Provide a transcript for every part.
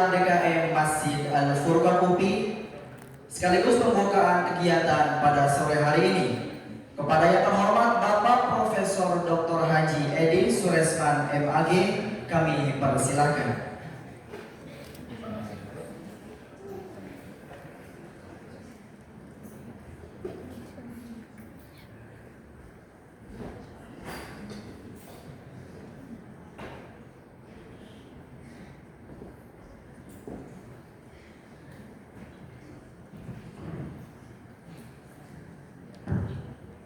DKM Masjid Al-Furqan UPI sekaligus pembukaan kegiatan pada sore hari ini. Kepada yang terhormat Bapak Profesor Dr. Haji Edi Suresman MAG, kami persilakan.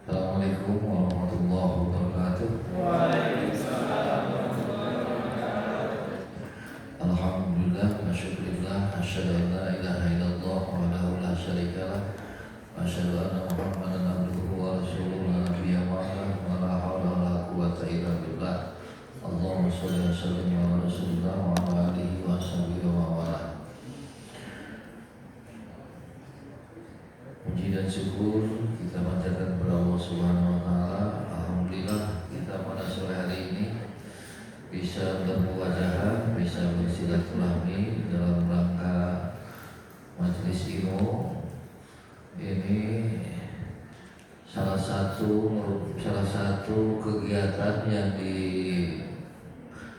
Assalamualaikum warahmatullahi wabarakatuh. Waalaikumsalam warahmatullahi wabarakatuh. Alhamdulillah wa syukurillah, asyhadu an la ilaha illallah wahdahu la syarika lah, wa asyhadu anna Muhammadan abduhu wa rasuluhu la nabiyya ba'dah, wa la haula wa la quwwata illa billah. Allahumma shalli wa sallim ala Rasulillah wa ala alihi wa sahbihi wa wala. Puji dan syukur kita panjatkan kepada Allah Subhanahu wa taala. Alhamdulillah kita pada sore hari ini bisa bermuajahah, bisa bersilaturahmi dalam rangka majelis ilmu. Ini salah satu kegiatan yang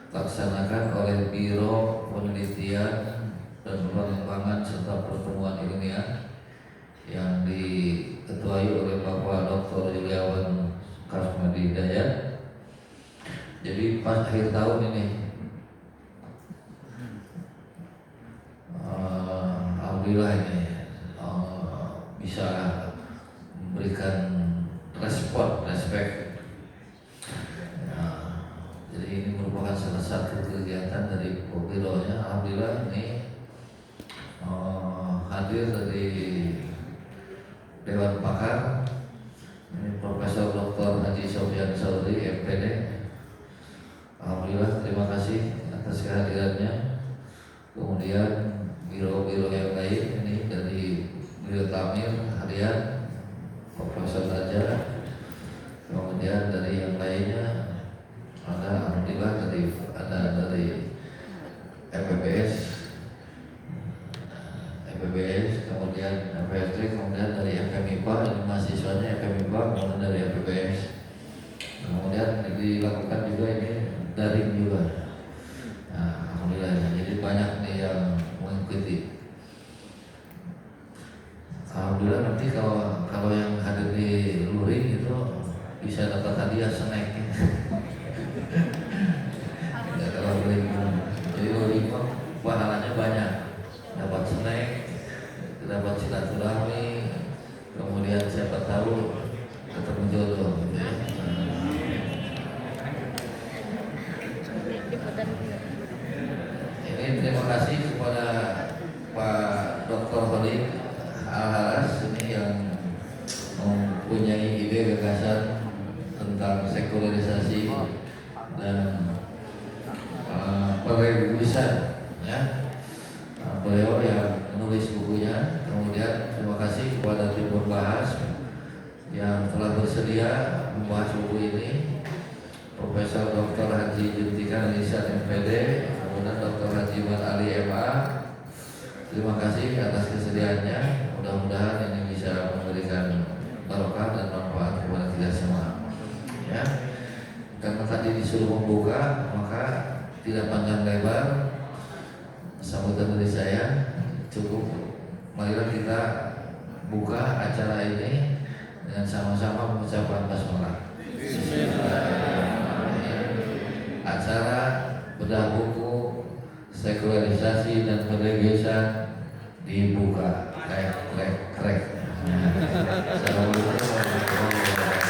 dilaksanakan oleh Biro Penelitian dan Pengembangan serta Pertemuan Ilmiah yang diketuai oleh Bapak Dr. Yuliawan Kasmadi Hidayat. Jadi pas akhir tahun ini, alhamdulillah ini bisa memberikan respek. Jadi ini merupakan salah satu kegiatan dari Bironya. Alhamdulillah ini hadir dari Dewan Pakar, ini Profesor Dr. Haji Sofyan Sauri MPD. Alhamdulillah, terima kasih atas kehadirannya. Kemudian biro-biro yang lain ini dari Biro Tamir hadiah Profesor Raja. Kemudian dari yang lainnya ada, alhamdulillah dari FPBS, kemudian FPST, kemudian dari FMIPA, ini mahasiswanya FMIPA, kemudian dari FPBS. Kemudian dilakukan juga ini daring juga. Nah, alhamdulillah, jadi banyak nih yang mengikuti. Alhamdulillah, nanti kalau yang hadir di luring itu bisa dapat hadiah snack. Ya, kalau luring, jadi luring pahalanya banyak, dapat snack, dapat silaturahmi, kemudian siapa tahu ketemu jodoh. Ini terima kasih kepada Pak Dr. Khalid Al-Haras ini yang mempunyai ide gagasan tentang sekularisasi dan perregusan, ya. Beliau yang menulis bukunya. Kemudian terima kasih kepada Tribun Bahas yang telah bersedia membahas buku ini, Profesor Dr. Haji Juntikan Lisan MPD, kemudian Dr. Haji Mat Ali MA. Terima kasih atas kesediaannya. Mudah-mudahan ini bisa memberikan barokah dan manfaat kepada kita semua. Ya, karena tadi disuruh membuka, maka tidak panjang lebar sambutan dari saya, cukup. Marilah kita buka acara ini dengan sama-sama mengucapkan basmalah. Acara bedah buku sekularisasi dan perregusan dibuka. Krek. Assalamualaikum warahmatullahi wabarakatuh.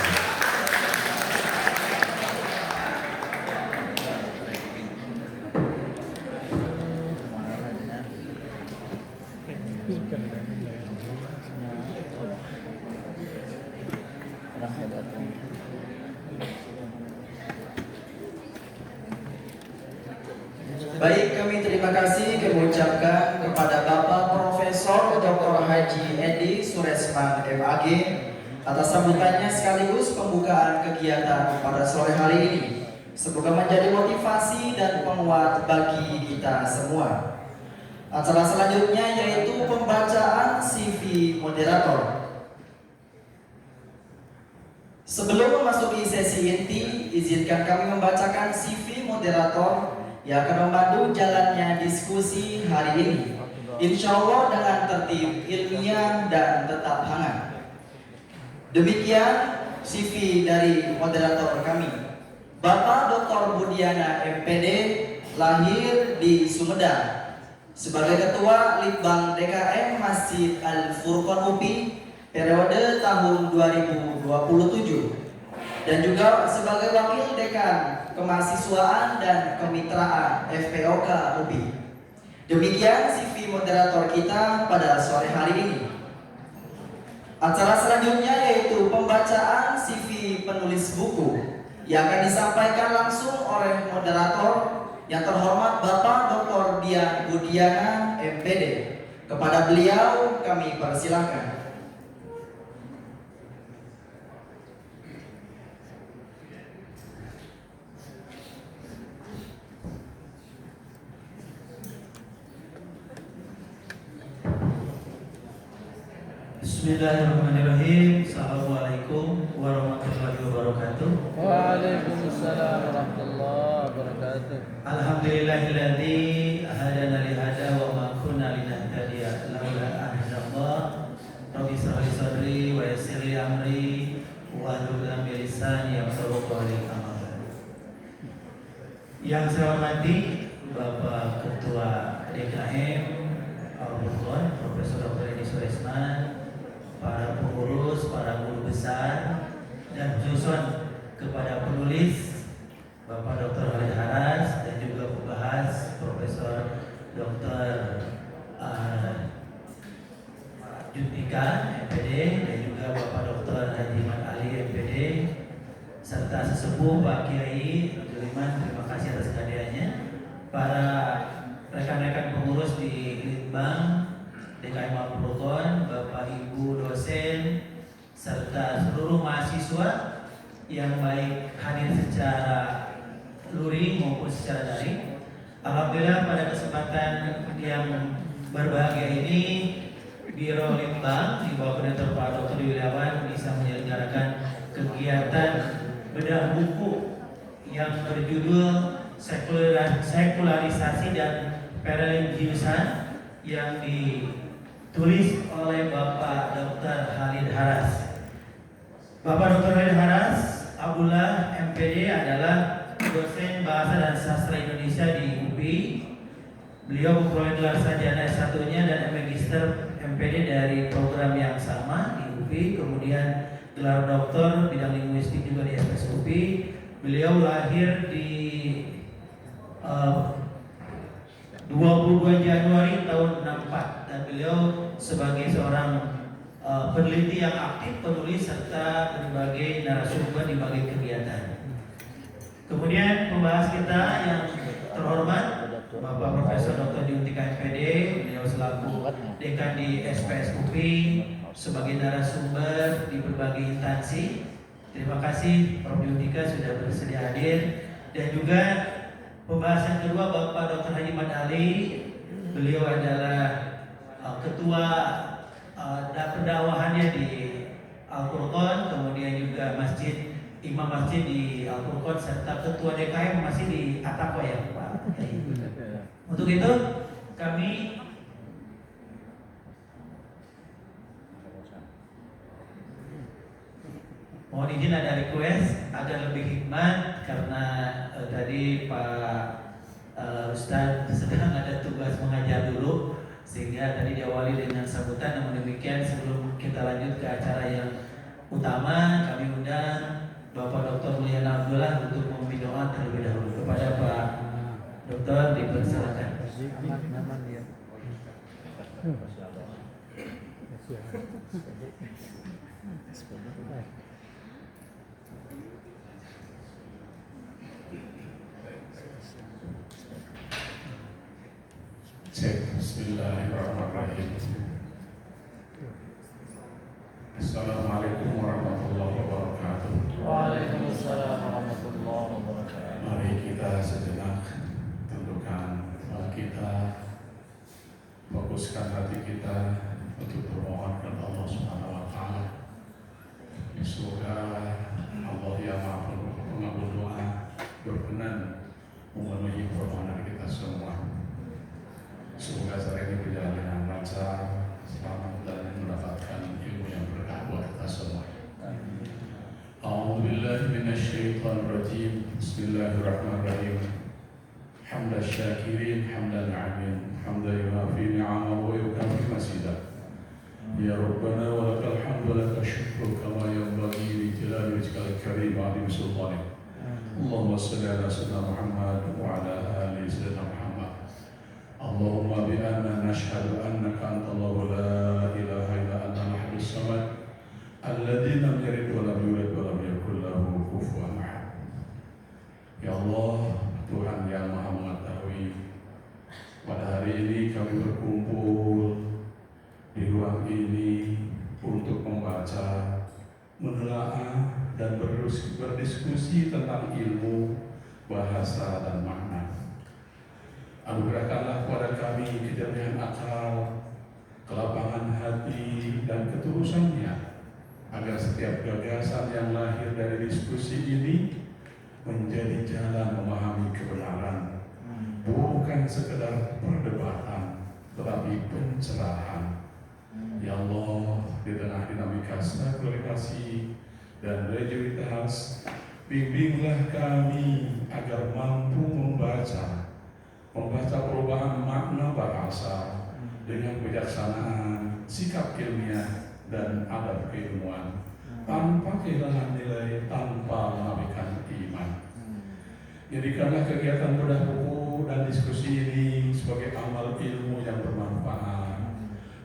Baik, kami terima kasih mengucapkan kepada Bapak Profesor Dr. Haji Edi Suresman MAG atas sambutannya sekaligus pembukaan kegiatan pada sore hari ini. Semoga menjadi motivasi dan penguat bagi kita semua. Acara selanjutnya yaitu pembacaan CV moderator. Sebelum memasuki sesi inti, izinkan kami membacakan CV moderator yang akan membantu jalannya diskusi hari ini. Insya Allah dengan tertib, ilmiah, dan tetap hangat. Demikian CV dari moderator kami. Bapak Dr. Budiana MPD, lahir di Sumedang. Sebagai Ketua Litbang DKM Masjid Al-Furqan UPI periode tahun 2027 dan juga sebagai Wakil Dekan Kemahasiswaan dan Kemitraan FPOK UPI. Demikian CV moderator kita pada sore hari ini. Acara selanjutnya yaitu pembacaan CV penulis buku yang akan disampaikan langsung oleh moderator yang terhormat Bapak Dr. Dian Budiana MPD. Kepada beliau kami persilahkan. Bismillahirrahmanirrahim. Assalamualaikum warahmatullahi wabarakatuh. Waalaikumsalam warahmatullahi wabarakatuh. Alhamdulillahilladzi hadana li hada wa ma kunna linahtadiya laula an hadallah. Rabbi shrah li sadri wa yassir li amri wa hlul 'uqdatam min lisani yafqahu qawli. Yang saya hormati Bapak Ketua DKM Al-Furqan Profesor Dr. Edi Suresman, para pengurus, para guru besar, dan khususan kepada penulis Bapak Dr. Khalid Haras dan juga pembahas Profesor Dr. Jutika MPD dan juga Bapak Dr. Haji Mat Ali MPD serta sesepuh Pak Kiai Abdul Iman, terima kasih atas kehadirannya. Para rekan-rekan pengurus di Litbang DKM Al-Furqan, Bapak Ibu dosen, serta seluruh mahasiswa yang baik hadir secara luring maupun secara daring. Alhamdulillah pada kesempatan yang berbahagia ini Biro Litbang di bawah koordinator Pak Dr. Wiliawan bisa menyelenggarakan kegiatan bedah buku yang berjudul Sekularisasi dan Pereligiusan yang ditulis oleh Bapak Dr. Khalid Haras. Bapak Dr. Khalid Haras Abdullah MPD adalah dosen Bahasa dan Sastra Indonesia di UPI. Beliau memperoleh gelar sarjana S1-nya dan Magister MPD dari program yang sama di UPI, kemudian gelar doktor bidang linguistik juga di SPS UPI. Beliau lahir di 22 Januari tahun 64 dan beliau sebagai seorang peneliti yang aktif, penulis serta berbagai narasumber di berbagai kegiatan. Kemudian pembahas kita yang terhormat Bapak Profesor Dr. Jutika MPD, beliau selaku dekan di SPS UPI sebagai narasumber di berbagai instansi. Terima kasih Prof. Jutika sudah bersedia hadir. Dan juga pembahasan kedua Bapak Dr. Haji Mat Ali, beliau adalah ketua pendakwahannya di Al-Furqan, kemudian juga imam masjid di Al-Furqan serta ketua DKM masih di Ataqwa ya Pak. Untuk itu kami mohon izin ada request agar lebih hikmat karena tadi Pak Ustadz sedang ada tugas mengajar dulu sehingga tadi diawali dengan sambutan. Namun demikian sebelum kita lanjut ke acara yang utama, kami undang Bapak Dr. Mulyana Abdullah untuk memimpin doa terlebih dahulu. Kepada Pak Dokter dipersilakan. Bismillahirrahmanirrahim. Assalamualaikum warahmatullahi wabarakatuh. Waalaikumsalam warahmatullahi wabarakatuh. Mari kita sejenak tundukkan kepala kita meluruskan hati kita untuk bermohon kepada Allah Subhanahu wa taala. Semoga Allah yang Maha Pengabul doa berkenan memenuhi permohonan kita semua. Semoga acara ini berjalan dengan lancar, selamat dan mendapatkan ilmu yang berkah buat kita semua. A'udzu billahi minasyaitonir rajim. Bismillahirrahmanirrahim. Hamdan syakirin, hamdan amin, hamdan yuafi ni'amahu wa yukafi masidah. Ya Rabbana wa lakal hamdu wa lakal syukru kama yanbaghi li jalali wajhikal karim wa 'azimi sultanik. Allahumma shalli ala sayyidina Muhammad wa ala ali sayyidina Muhammad. Allahumma bi anna nashhadu annaka antallahu la ilaha illa anta al-ahadus samad alladzi lam yalid wa lam yulad wa lam yakul lahu kufuwan ahad. Ya Allah, Tuhan yang Maha Mengetahui, pada hari ini kami berkumpul di ruang ini untuk membaca, menelaah dan berdiskusi tentang ilmu, bahasa dan makna. Anugerahkanlah kepada kami kejernihan akal, kelapangan hati dan ketulusannya, agar setiap gagasan yang lahir dari diskusi ini menjadi jalan memahami kebenaran, bukan sekedar perdebatan, tetapi pencerahan. Ya Allah, di tengah dinamika sekularisasi dan religiositas, bimbinglah kami agar mampu membaca perubahan makna bahasa dengan kebijaksanaan, sikap ilmiah dan adab keilmuan, tanpa kehilangan nilai, tanpa mengabaikan iman. Jadikanlah kegiatan bedah buku dan diskusi ini sebagai amal ilmu yang bermanfaat,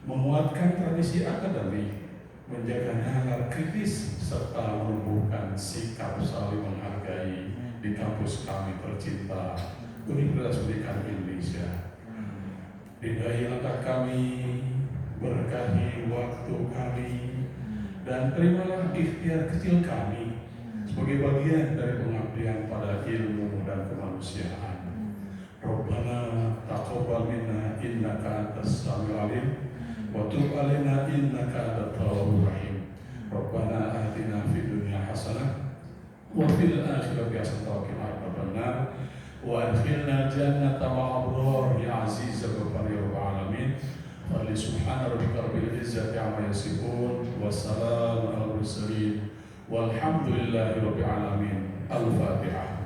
menguatkan tradisi akademik, menjaga nalar kritis, serta menumbuhkan sikap saling menghargai di kampus kami tercinta, Universitas Pendidikan Indonesia. Bimbingi langkah kami, berkahi waktu kami, dan terimalah ikhtiar kecil kami sebagai bagian dari pengabdian pada ilmu dan kemanusiaan. Rabbana taqabbal minna innaka antas samiul alim wa tub alaina innaka antat tawwabur rahim. Rabbana atina fid dunya hasanah wa fil akhirati hasanah wa qina adzabannar wa adkhilna jannata ma'al abrar ya aziz ya ghaffar ya rabbal alamin. Wa subhana rabbika rabbil izzati amma yasifun wa salamun alal mursalin walhamdulillahi rabbil alamin. Al-Fatihah.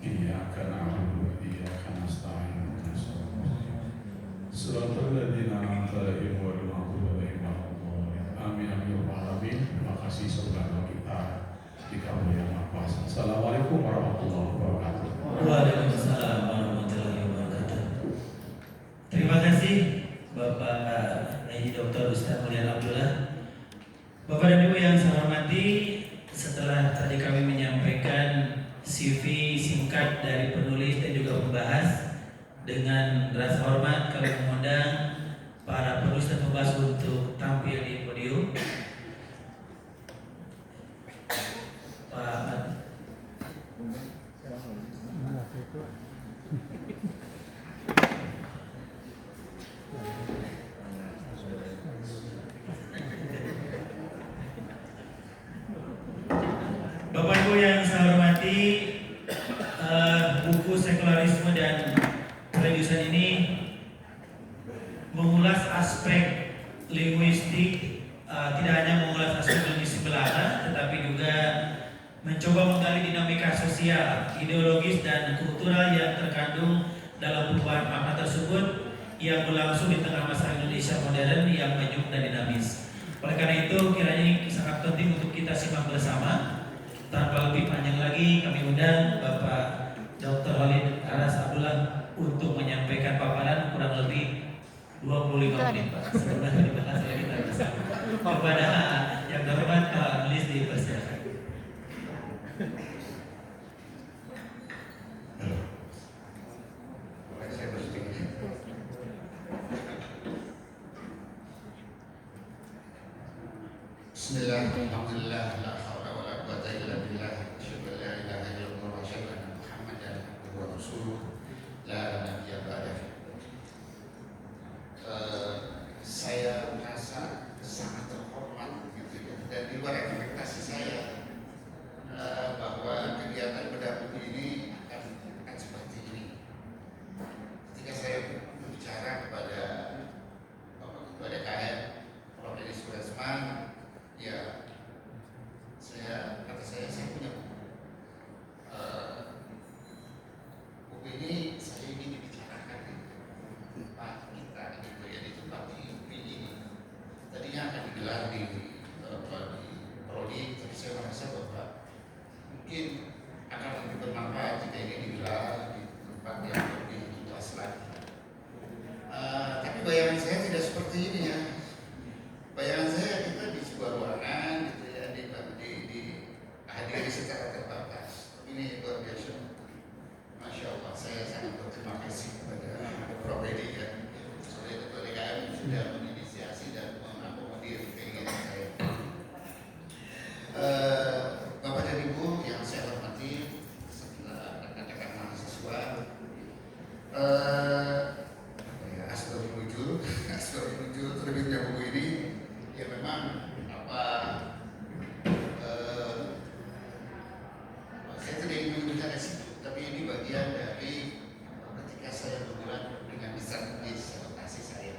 Iyyaka na'budu wa iyyaka nasta'in. Shiratal ladzina an'amta 'alaihim ghairil maghdubi 'alaihim waladdallin. Amin amin ya rabbal alamin. Terima kasih saudara kita di kamu yang Maha Kuasa. Assalamualaikum warahmatullahi wabarakatuh. Waalaikumsalam warahmatullahi wabarakatuh. Terima kasih Bapak Haji Dr. Ustaz Mulyana Abdullah. Bapak dan Ibu yang saya hormati, setelah tadi kami menyampaikan CV singkat dari penulis dan juga pembahas, dengan rasa hormat kami mengundang para penulis dan pembahas untuk tampil di podium. Pak Ahmad. Bapak Ibu yang saya hormati, buku sekularisme dan religiusan ini mengulas aspek linguistik, tidak hanya mengulas aspek linguistik Belanda, tetapi juga mencoba menggali dinamika sosial, ideologis dan kultural yang terkandung dalam perubahan makna tersebut yang berlangsung di tengah masyarakat Indonesia modern yang maju dan dinamis. Oleh karena itu, kiranya ini sangat penting untuk kita simak bersama. Tanpa lebih panjang lagi, kami undang Bapak Dr. Khalid Aras Abdullah untuk menyampaikan paparan kurang lebih 25 menit, Pak. Sebelum dibahas oleh kita bersama. Kepada yang terhormat Pak Melis dipersilakan. Bismillah, alhamdulillah, la hawla wa la quwwata illa billah. Asyhadu an la ilaha illallah wa asyhadu anna Muhammadan abduhu wa rasuluh. La nabiyya ba'dahu. Asbabun Nuzul terbitnya buku ini ya memang saya tidak ingin menyebutkan resiko, tapi ini bagian dari ketika saya berbulan dengan besar disertasi saya.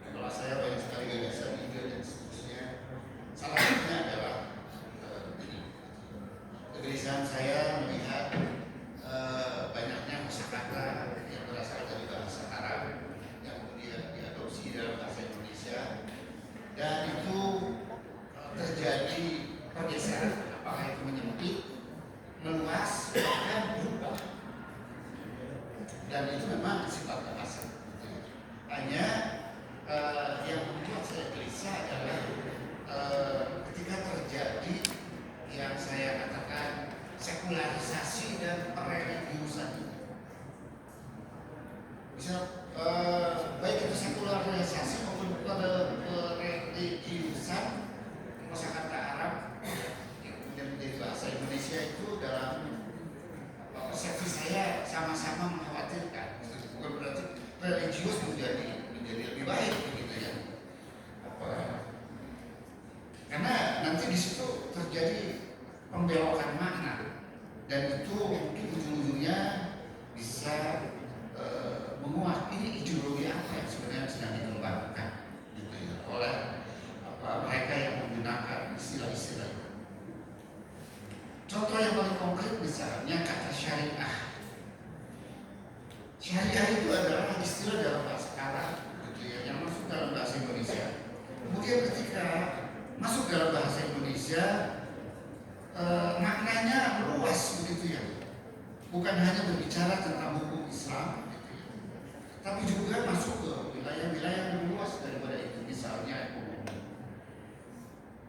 Kepala saya banyak sekali gagasan, ide dan seterusnya. Salah satunya adalah kegelisahan saya melihat banyaknya kosakata yang berasal dari bahasa Arab yang kemudian diadopsi dalam bahasa Indonesia, dan itu terjadi pergeseran, apakah itu menyempit, meluas, bahkan berubah, dan itu memang sifat bahasa. Hanya yang membuat saya gelisah adalah ketika terjadi yang saya katakan sekularisasi dan pereligiusan ini. Bisa baik itu sekularisasi maupun pereligiusan kosakata Arab yang kemudian menjadi bahasa Indonesia itu dalam persepsi saya sama-sama mengkhawatirkan. Bukan berarti religius menjadi lebih baik begitu ya. Karena nanti di situ terjadi pembelokan makna, dan itu mungkin ujung-ujungnya bisa menguat ini ideologi apa yang sebenarnya sedang dikembangkan gitu ya, oleh mereka yang menggunakan istilah-istilah itu. Contoh yang paling konkret misalnya kata syariah. Syariah itu adalah istilah dalam bahasa Arab gitu ya, yang masuk dalam bahasa Indonesia. Kemudian ketika masuk dalam bahasa Indonesia, maknanya luas begitu ya. Bukan hanya berbicara tentang hukum Islam gitu ya, tapi juga masuk ke wilayah-wilayah yang luas daripada itu, misalnya ekonomi.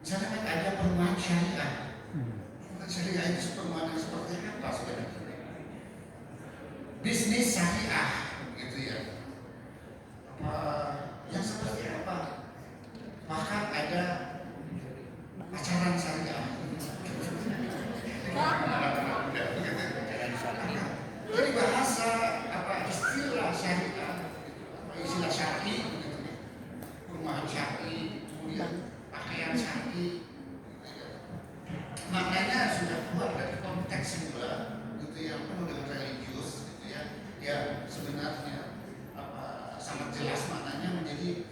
Misalnya kan ada perumahan syariah. Perumahan syariah itu perumahan seperti apa sebenarnya? Bisnis syariah gitu ya. Yang seperti apa? Bahkan ada pacaran syariah. Jadi bahasa istilah syariah, istilah syar'i, perumahan syar'i, kemudian pakaian syar'i, maknanya sudah keluar dari konteks semula, gitu yang penuh dengan religius, gitu ya, yang sebenarnya sangat jelas maknanya menjadi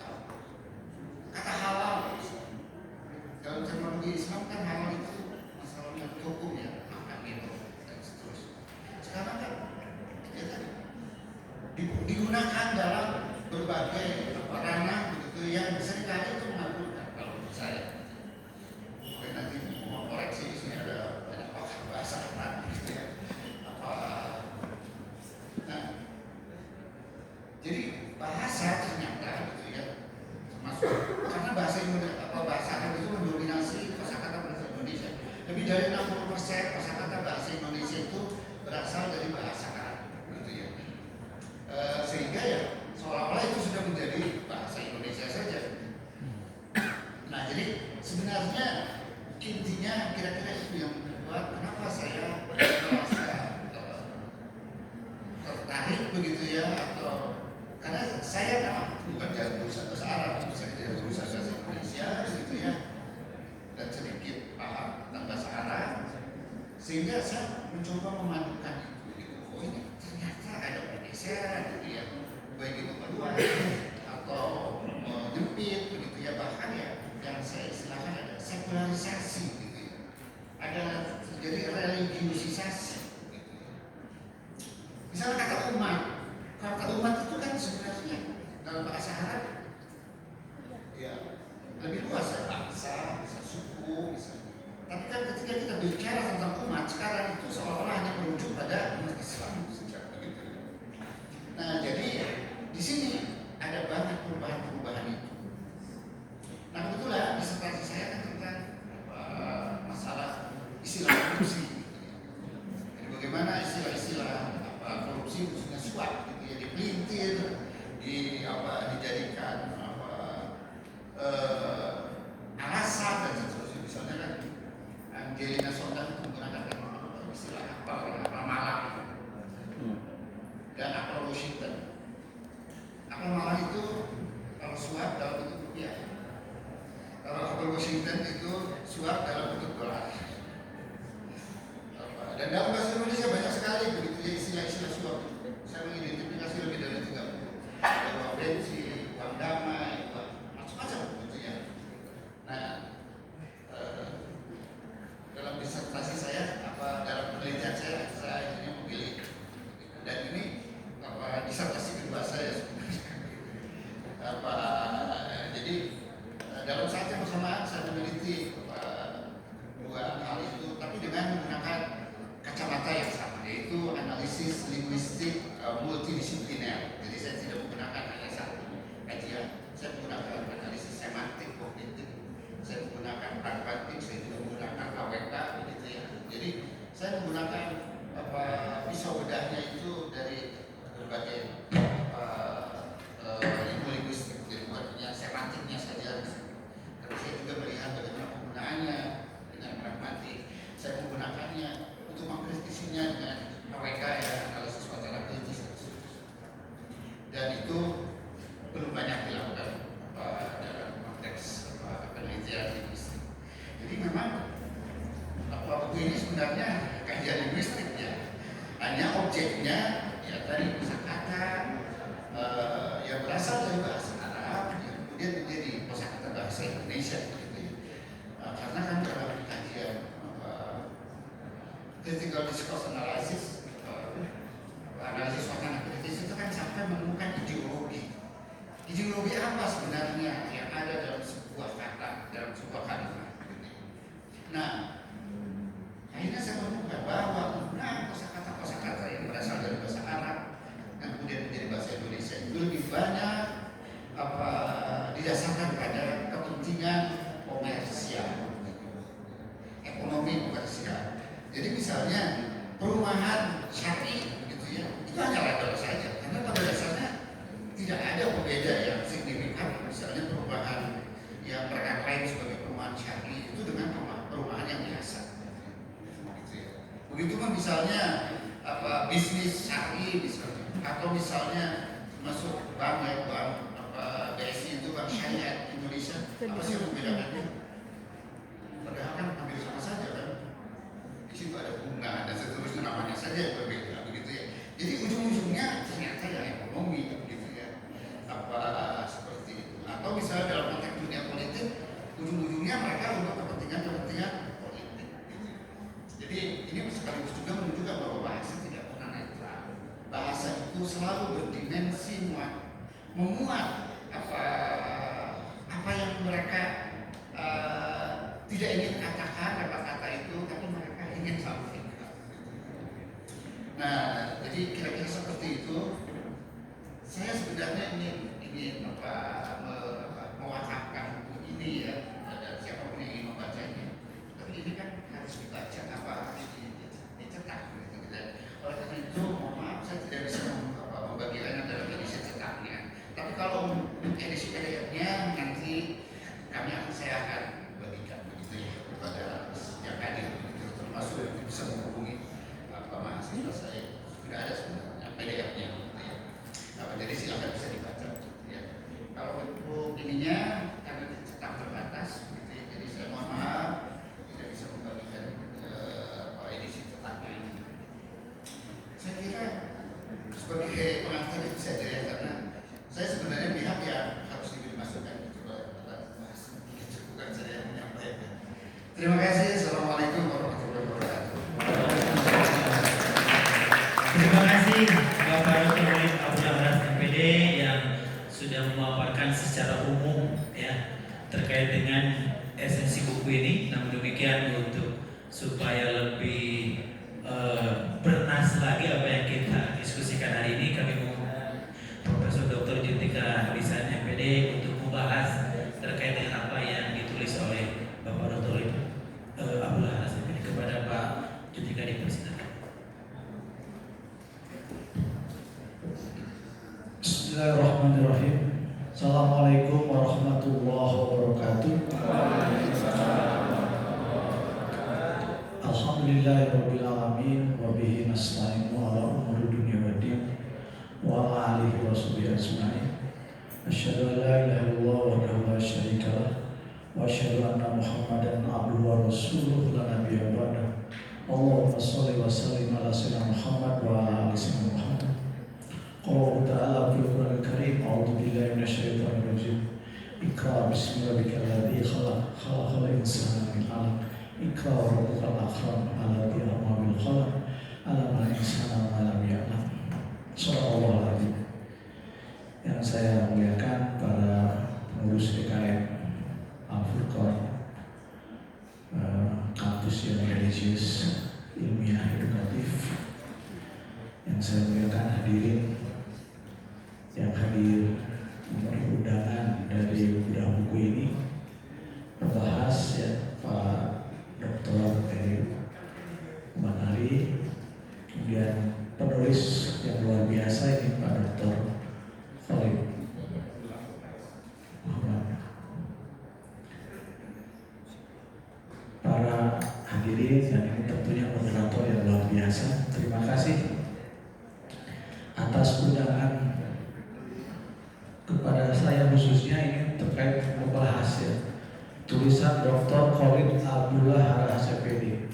kata halal. Dalam terminologi Islam kan halal itu masalahnya hukum ya, makan itu dan seterusnya. Sekarang kan digunakan dalam berbagai ranah begitu yang seringkali itu mengabulkan kalau menurut saya. Mungkin nanti mau koreksi di sini ada banyak pakar bahasa Arab gitu ya. Nah, jadi bahasa ternyata gitu ya, termasuk karena bahasa Indonesia bahasa Arab itu mendominasi kosakata bahasa Indonesia. Lebih dari 60% kosakata bahasa Indonesia itu berasal dari bahasa Arab gitu ya. Sehingga ya seolah-olah itu sudah menjadi bahasa Indonesia saja. Nah, jadi sebenarnya intinya kira-kira itu yang membuat kenapa saya merasa tertarik begitu ya, atau karena saya memang bukan jago bahasa Arab, saya jago bahasa Indonesia gitu ya, dan sedikit paham tentang bahasa Arab, sehingga saya mencoba memadukan itu gitu. Oh, ini ternyata ada pergeseran gitu ya, baik itu keluar atau menyempit begitu ya, bahkan ya yang saya istilahkan ada sekularisasi gitu ya, ada terjadi religiusisasi gitu ya. Misalnya kata umat multidisipliner. Jadi saya tidak menggunakan hanya satu kajian, saya menggunakan analisis semantik kognitif, saya menggunakan pragmatik, saya juga menggunakan AWK begitu ya. Jadi saya menggunakan pisau bedahnya itu dari berbagai ilmu linguistik, jadi bukan hanya semantiknya saja. Tapi saya juga melihat bagaimana penggunaannya dengan pragmatik. Saya menggunakannya untuk mengkritisinya dengan AWK ya, analisis wacana kritis. Dan itu belum banyak dilakukan dalam konteks penelitian linguistik. Jadi memang buku ini sebenarnya kajian linguistik ya, hanya objeknya ya tadi kosakata yang berasal dari bahasa Arab yang kemudian menjadi kosakata bahasa Indonesia gitu ya. Karena kan dalam kajian critical discourse analysis, analisis wacana kritis itu kan sampai menemukan ideologi. Ideologi apa sebenarnya yang ada dalam sebuah kata, dalam sebuah kalimat. Nah, akhirnya saya menemukan bahwa penggunaan kosakata yang berasal dari bahasa Arab dan kemudian menjadi bahasa Indonesia itu lebih banyak didasarkan pada kepentingan komersial, ekonomi komersial. Jadi misalnya perumahan syar'i gitu ya, itu hanya label saja, karena pada dasarnya tidak ada pembeda yang signifikan. Misalnya perumahan yang mereka klaim sebagai perumahan syar'i itu dengan perumahan yang biasa. Begitu kan misalnya bisnis syar'i misalnya, atau misalnya masuk bank ya, bank BSI itu bank syariah Indonesia, apa sih yang membedakannya? Padahal kan hampir sama saja kan. Di situ ada bunga dan seterusnya, namanya saja yang berbeda begitu ya. Jadi ujung-ujungnya ternyata yang ekonomi gitu ya. Seperti itu. Atau misalnya dalam konteks dunia politik, ujung-ujungnya mereka untuk kepentingan politik. Jadi ini sekaligus juga menunjukkan bahwa bahasa tidak pernah netral. Bahasa itu selalu berdimensi memuat apa yang mereka tidak ingin katakan lewat kata itu, tapi mereka ingin sampaikan. Nah, jadi kira-kira seperti itu. Saya sebenarnya ingin mewakafkan buku ini ya, dan siapapun yang ingin membacanya. Tapi ini kan harus dibaca dicetak gitu. Oleh karena itu, mohon maaf saya tidak bisa membagikannya dalam edisi cetaknya. Tapi kalau edisi PDF-nya nanti saya akan bagikan begitu ya kepada yang hadir, begitu, termasuk yang bisa menghubungi mahasiswa saya. Sudah ada sebenarnya PDF-nya. Jadi silakan bisa dibaca. Ya. Kalau untuk ininya karena cetak terbatas, gitu ya, jadi saya mohon maaf tidak bisa membagikan edisi cetaknya ini. Saya kira sebagai pengantar itu saja ya, karena saya sebenarnya pihak yang harus diberi masukan itu bukan saya yang menyampaikan. Terima kasih. Assalamualaikum warahmatullahi wabarakatuh. Terima kasih Bapak Dr. Abdul Ahras MPD yang sudah memaparkan secara umum ya terkait dengan esensi buku ini. Namun demikian untuk supaya lebih bernas lagi apa yang kita diskusikan hari ini, kami mengundang Profesor Dr. Jutika Lisan MPD untuk membahas terkait dengan apa yang ditulis oleh Bapak Dr. Abdul Ahras MPD. Kepada Pak Jutika dipersilakan. Bismillahirrahmanirrahim. Assalamualaikum warahmatullahi wabarakatuh. Alhamdulillahirabbil alamin wa bihi nasta'inu ala umuri dunya waddin wa ala alihi wa sahbihi ajma'in. Asyhadu an la ilaha illallah wahdahu la syarika lah wa asyhadu anna Muhammadan abduhu wa rasuluhu la nabiyya ba'dahu. Allahumma shalli wa sallim ala sayyidina Muhammad wa ala ali sayyidina Muhammad. Qala ta'ala fil Qur'anil Karim, a'udzu billahi minasyaitonir rajim. Iqra bismi rabbikal ladzi khalaq, khalaqal insana min 'alaq. Iqra wa rabbukal akram, alladzi 'allama bil qalam, 'allamal insana ma lam ya'lam. Shallallahul alaihi. Yang saya muliakan para pengurus DKM Al-Furqan, kampus yang religius, ilmiah, edukatif. Yang saya muliakan rekan-rekan hadirin yang hadir memenuhi undangan dari bedah buku ini, membahas ya Pak Dr. Ahmad Ali, kemudian penulis yang luar biasa ini Pak Dr. Khalid Muhammad. Para hadirin dan ini tentunya moderator yang luar biasa, terima kasih atas undangan kepada saya, khususnya ini terkait membahas ya tulisan Dr. Khalid Abdullah Harahas SPD.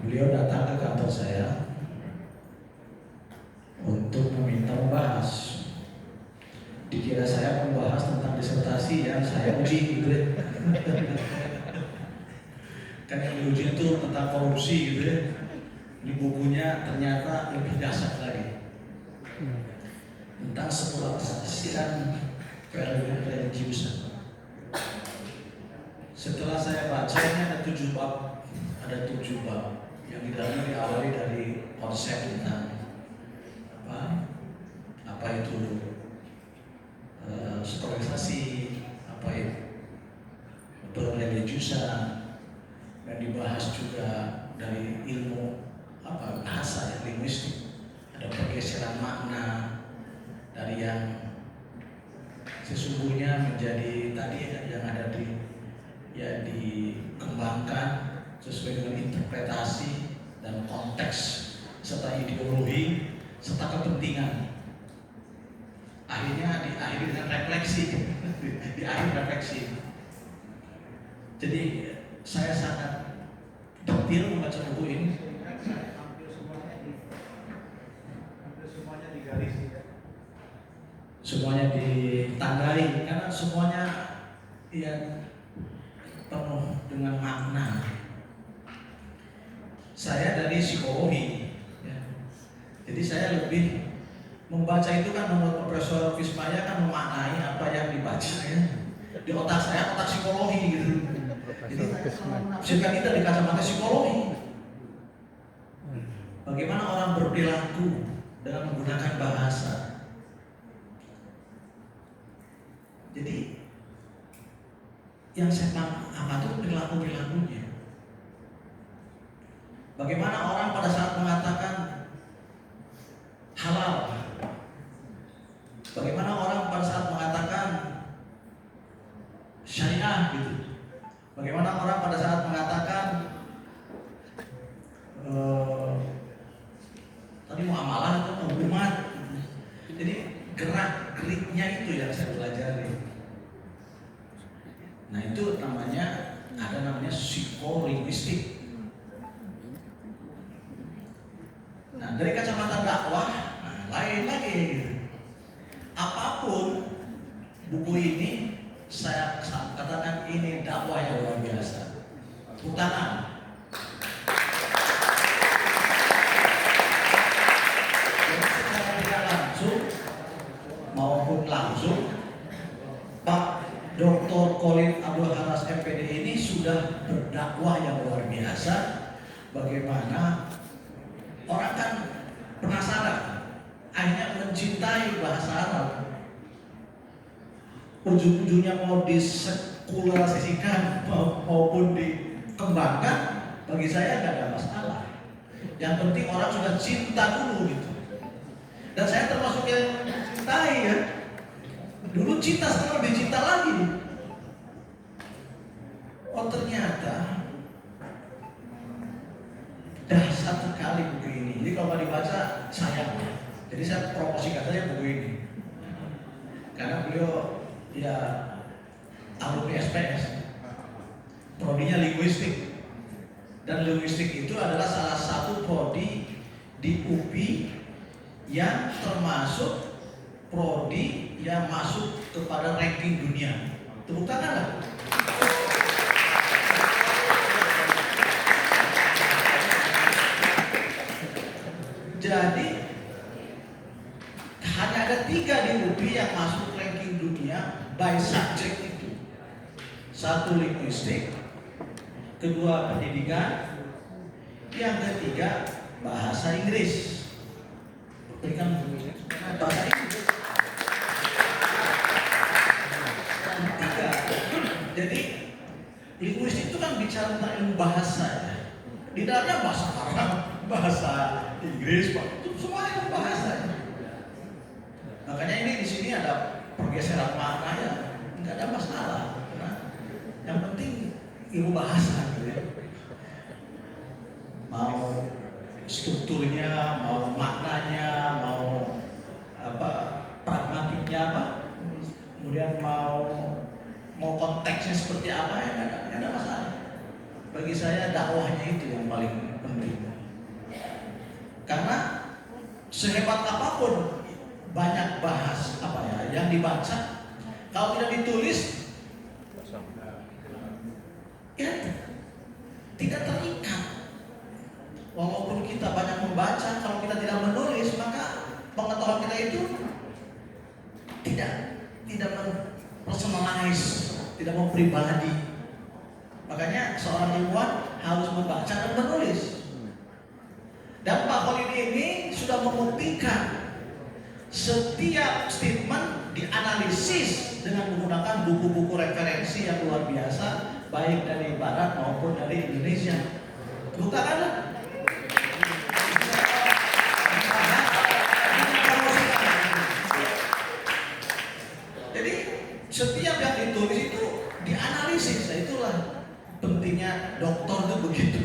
Beliau datang ke kantor saya untuk meminta membahas. Dikira saya membahas tentang disertasi yang saya uji gitu ya. Kan yang diuji itu tentang korupsi gitu ya. Di bukunya ternyata lebih dasar lagi tentang eksploitasian religius. Setelah saya baca ini ada 7 bab, yang di dalamnya diawali dari konsep tentang apa itu sekularisasi, apa itu religiusan, dan dibahas juga dari ilmu bahasa ya, linguistik, ada pergeseran makna dari yang sesungguhnya menjadi tadi yang ada dikembangkan sesuai dengan interpretasi dan konteks serta ideologi serta kepentingan. Akhirnya diakhiri dengan refleksi, di akhir refleksi. Jadi saya sangat detail membaca buku ini. Semuanya ditandai karena semuanya yang penuh dengan makna. Saya dari psikologi, ya. Jadi saya lebih membaca itu kan menurut Profesor Vismaya kan memaknai apa yang dibaca ya. Di otak saya otak psikologi gitu. Jadi menafsirkan kita di kacamata psikologi. Bagaimana orang berperilaku dengan menggunakan bahasa. Jadi yang saya amati itu perilaku-perilakunya. Bagaimana orang pada saat mengatakan halal, bagaimana orang pada saat mengatakan syariah gitu, bagaimana orang pada saat mengatakan tadi muamalah atau hubungan. Jadi gerak-geriknya itu yang saya pelajari. Nah itu namanya psikolinguistik. Nah dari kacamata dakwah, lain lagi gitu. Apapun buku ini saya katakan ini dakwah yang luar biasa. Tepuk tangan. Jadi secara tidak langsung maupun langsung, Pak Dr. Khalid Abdullah Harahas SPD ini sudah berdakwah yang luar biasa. Bagaimana orang kan penasaran, akhirnya mencintai bahasa Arab. Ujung-ujungnya mau disekularisasikan maupun dikembangkan, bagi saya nggak ada masalah. Yang penting orang sudah cinta dulu gitu. Dan saya termasuk yang mencintai ya. Dulu cinta, sekarang lebih cinta lagi. Oh ternyata dahsyat sekali buku ini. Jadi kalau nggak dibaca sayang. Jadi saya promosikan saja buku ini. Karena beliau ya alumni SPS, prodinya linguistik. Dan linguistik itu adalah salah satu prodi di UPI yang termasuk prodi yang masuk kepada ranking dunia. Tepuk tangan lah. Jadi hanya ada 3 di UPI yang masuk ranking dunia by subject itu. 1 linguistik, 2 pendidikan, yang ketiga bahasa Inggris. Berikan bahasa Inggris. Tiga. Jadi linguistik itu kan bicara tentang ilmu bahasa ya. Di dalamnya bahasa Arab, bahasa Inggris, itu semua ilmu bahasa ya. Makanya ini di sini ada pergeseran makna ya, nggak ada masalah. Nah, yang penting ilmu bahasa gitu ya. Mau strukturnya, mau maknanya, mau apa pragmatiknya apa, kemudian mau konteksnya seperti apa ya nggak ada masalah. Bagi saya dakwahnya itu yang paling penting. Karena sehebat apapun banyak bahas apa ya yang dibaca, kalau tidak ditulis ya tidak terikat. Walaupun kita banyak membaca, kalau kita tidak menulis, maka pengetahuan kita itu tidak personalize, tidak mempribadi. Makanya seorang ilmuwan harus membaca dan menulis. Dan Pak Khalid ini sudah membuktikan setiap statement dianalisis dengan menggunakan buku-buku referensi yang luar biasa, baik dari Barat maupun dari Indonesia. Bukan ada. Jadi setiap yang ditulis itu dianalisis. Nah, itulah pentingnya dokter itu begitu.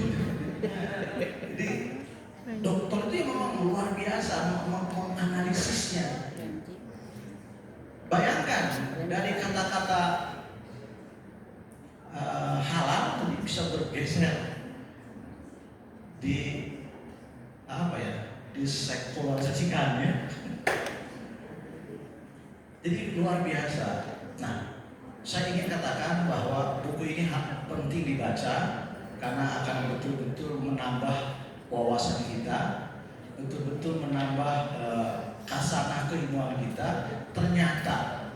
Jadi dokter itu memang luar biasa menganalisisnya. Bayangkan dari kata-kata halal itu bisa bergeser di apa ya, disekularisasikan ya. Jadi luar biasa. Nah, saya ingin katakan bahwa buku ini penting dibaca karena akan betul-betul menambah wawasan kita, betul-betul menambah khasanah keilmuan kita. Ternyata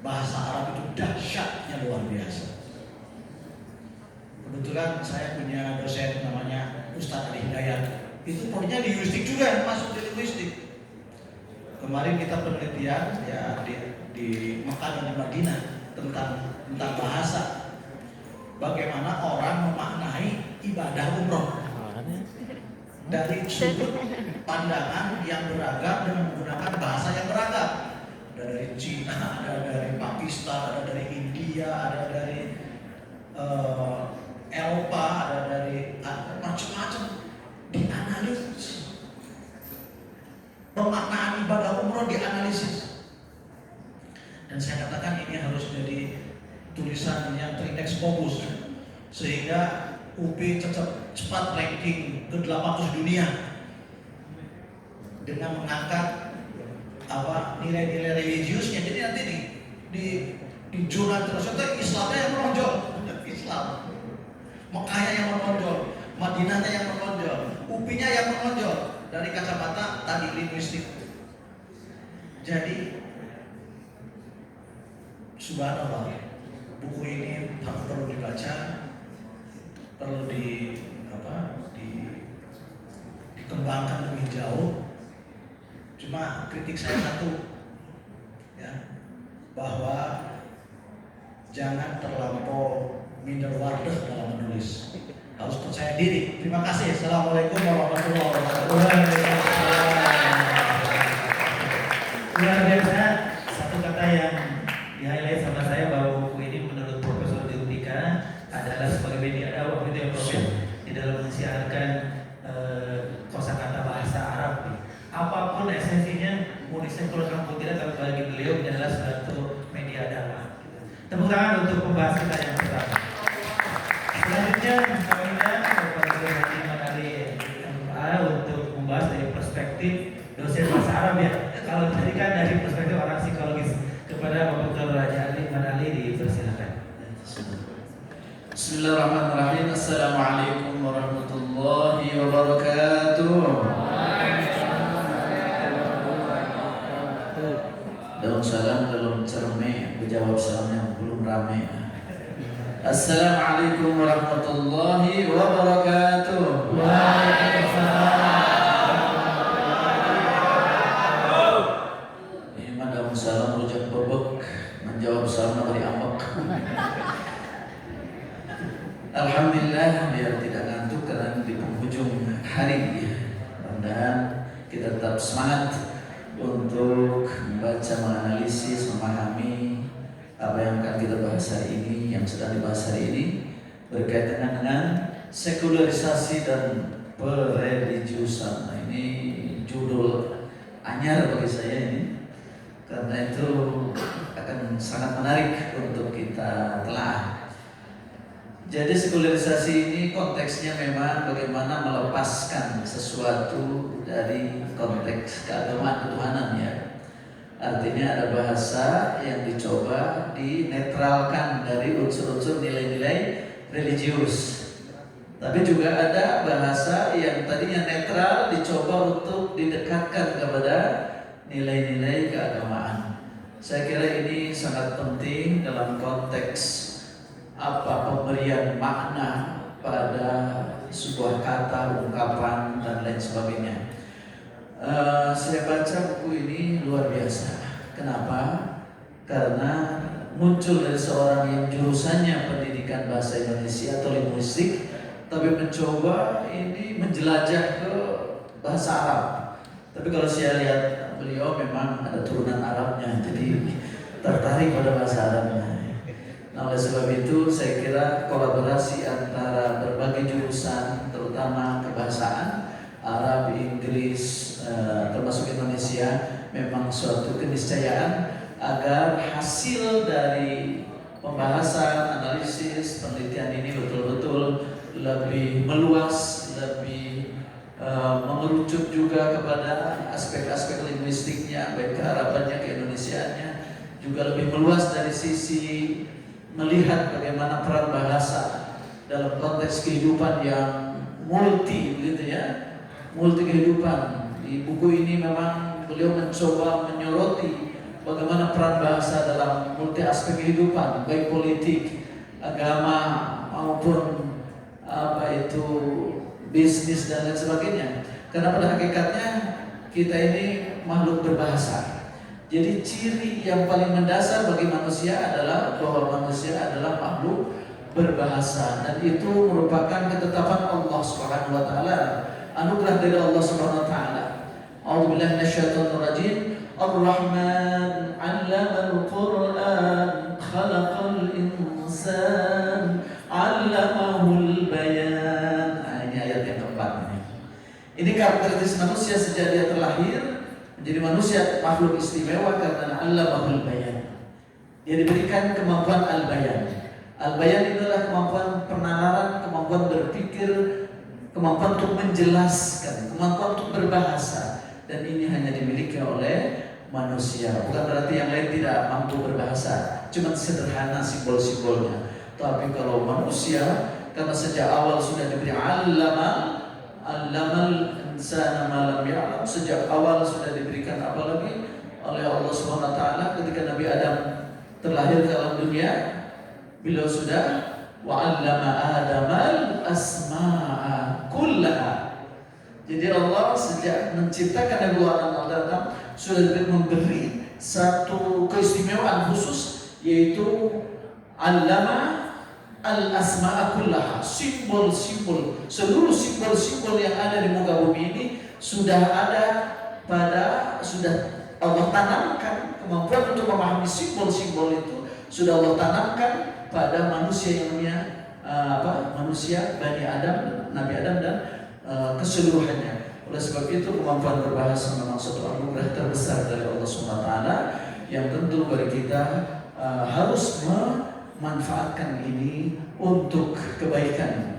bahasa Arab itu dahsyatnya luar biasa. Kebetulan saya punya dosen namanya Ustadz Ali Hidayat. Itu prodinya linguistik juga, masuk di linguistik. Kemarin kita penelitian ya di Mekah dan di Madinah tentang bahasa. Bagaimana orang memaknai ibadah umroh dari sudut pandangan yang beragam dengan menggunakan bahasa yang beragam. Ada dari Cina, ada dari Pakistan, ada dari India, ada dari Eropa, ada dari macam-macam. Dianalisis. Pemaknaan ibadah umroh dianalisis. Dan saya katakan ini harus jadi tulisan yang terindeks Scopus sehingga UP cepat ranking ke-800 dunia dengan mengangkat apa nilai-nilai religiusnya. Jadi nanti di jurnal internasional Islamnya yang menonjol, Islam, Mekahnya yang menonjol, Madinahnya yang menonjol, UPI-nya yang menonjol dari kacamata tadi linguistik. Jadi subhanallah, buku ini perlu dibaca, perlu dikembangkan lebih jauh. Cuma kritik saya satu, ya, bahwa jangan terlampau minderwaardig dalam menulis. Harus percaya diri. Terima kasih. Assalamualaikum warahmatullahi wabarakatuh. Luar biasa. Satu kata yang di-highlight sama saya bahwa buku ini menurut Profesor Diutika adalah sebagai media dakwah itu yang Profesor di dalam mensiarkan kosakata bahasa Arab. Apapun esensinya, mau disekolahkan pun tidak, tapi bagi beliau ini adalah suatu media dakwah. Tepuk tangan untuk pembahas kita yang pertama. Selanjutnya kami kepada Haji Ahmad Ali untuk membahas dari perspektif dosen bahasa Arab ya. Kalau tadi kan dari perspektif orang psikologis, kepada Bapak Dr. Haji Ahmad Ali dipersilakan. Bismillahirrahmanirrahim. Assalamualaikum warahmatullahi wabarakatuh. Daun salam belum cerme, menjawab salamnya belum ramai. Assalamualaikum warahmatullahi wabarakatuh. Waalaikumsalam. mudah-mudahan kita tetap semangat untuk membaca, menganalisis, memahami apa yang akan kita bahas hari ini, yang sedang dibahas hari ini berkaitan dengan sekularisasi dan pereligiusan. Nah, ini judul anyar bagi saya ini, karena itu akan sangat menarik untuk kita telah. Jadi sekularisasi ini konteksnya memang bagaimana melepaskan sesuatu dari konteks keagamaan ketuhanan ya. Artinya ada bahasa yang dicoba dinetralkan dari unsur-unsur nilai-nilai religius. Tapi juga ada bahasa yang tadinya netral dicoba untuk didekatkan kepada nilai-nilai keagamaan. Saya kira ini sangat penting dalam konteks apa pemberian makna pada sebuah kata, ungkapan dan lain sebagainya. Saya baca buku ini luar biasa. Kenapa? Karena muncul dari seorang yang jurusannya pendidikan bahasa Indonesia atau linguistik, tapi mencoba ini menjelajah ke bahasa Arab. Tapi kalau saya lihat beliau memang ada turunan Arabnya, jadi tertarik pada bahasa Arabnya. Nah, oleh sebab itu saya kira kolaborasi antara berbagai jurusan, terutama kebahasaan Arab, Inggris, termasuk Indonesia, memang suatu keniscayaan agar hasil dari pembahasan, analisis, penelitian ini betul-betul lebih meluas, lebih mengerucut juga kepada aspek-aspek linguistiknya, baik kearabannya, keindonesiaannya, juga lebih meluas dari sisi melihat bagaimana peran bahasa dalam konteks kehidupan yang multi, begitu ya, multi kehidupan. Di buku ini memang beliau mencoba menyoroti bagaimana peran bahasa dalam multi aspek kehidupan, baik politik, agama maupun bisnis dan lain sebagainya. Karena pada hakikatnya kita ini makhluk berbahasa. Jadi ciri yang paling mendasar bagi manusia adalah bahwa manusia adalah makhluk berbahasa, dan itu merupakan ketetapan Allah Subhanahu wa taala, anugerah dari Allah Subhanahu wa taala. A'udzubillahi minasyaitonir rajim. Ar-Rahman 'allamal Qur'an, khalaqal insan, 'allamahul bayan. Ini ayat yang keempat ini. Ini karakteristik manusia sejak dia terlahir menjadi manusia makhluk istimewa karena Allamahul bayan. Dia diberikan kemampuan al-bayan. Al-bayan itu adalah kemampuan penalaran, kemampuan berpikir, kemampuan untuk menjelaskan, kemampuan untuk berbahasa. Dan ini hanya dimiliki oleh manusia. Bukan berarti yang lain tidak mampu berbahasa, cuma sederhana simbol-simbolnya. Tapi kalau manusia, karena sejak awal sudah diberi allamal insana ma lam ya'lam, sejak awal sudah diberikan apa lagi oleh Allah Subhanahu wa taala. Ketika Nabi Adam terlahir ke alam dunia, beliau sudah wa 'allama Adamal asma'a kullaha. Jadi Allah sejak menciptakan Nabi Adam sudah memberi satu keistimewaan khusus, yaitu 'allama al-asma'a kullaha, simbol-simbol, seluruh simbol-simbol yang ada di muka bumi ini sudah Allah tanamkan. Kemampuan untuk memahami simbol-simbol itu sudah Allah tanamkan pada manusia yang namanya manusia Bani Adam, Nabi Adam dan keseluruhannya. Oleh sebab itu kemampuan berbahasa memang suatu anugerah terbesar dari Allah Subhanahu wa taala yang tentu bagi kita harus manfaatkan ini untuk kebaikan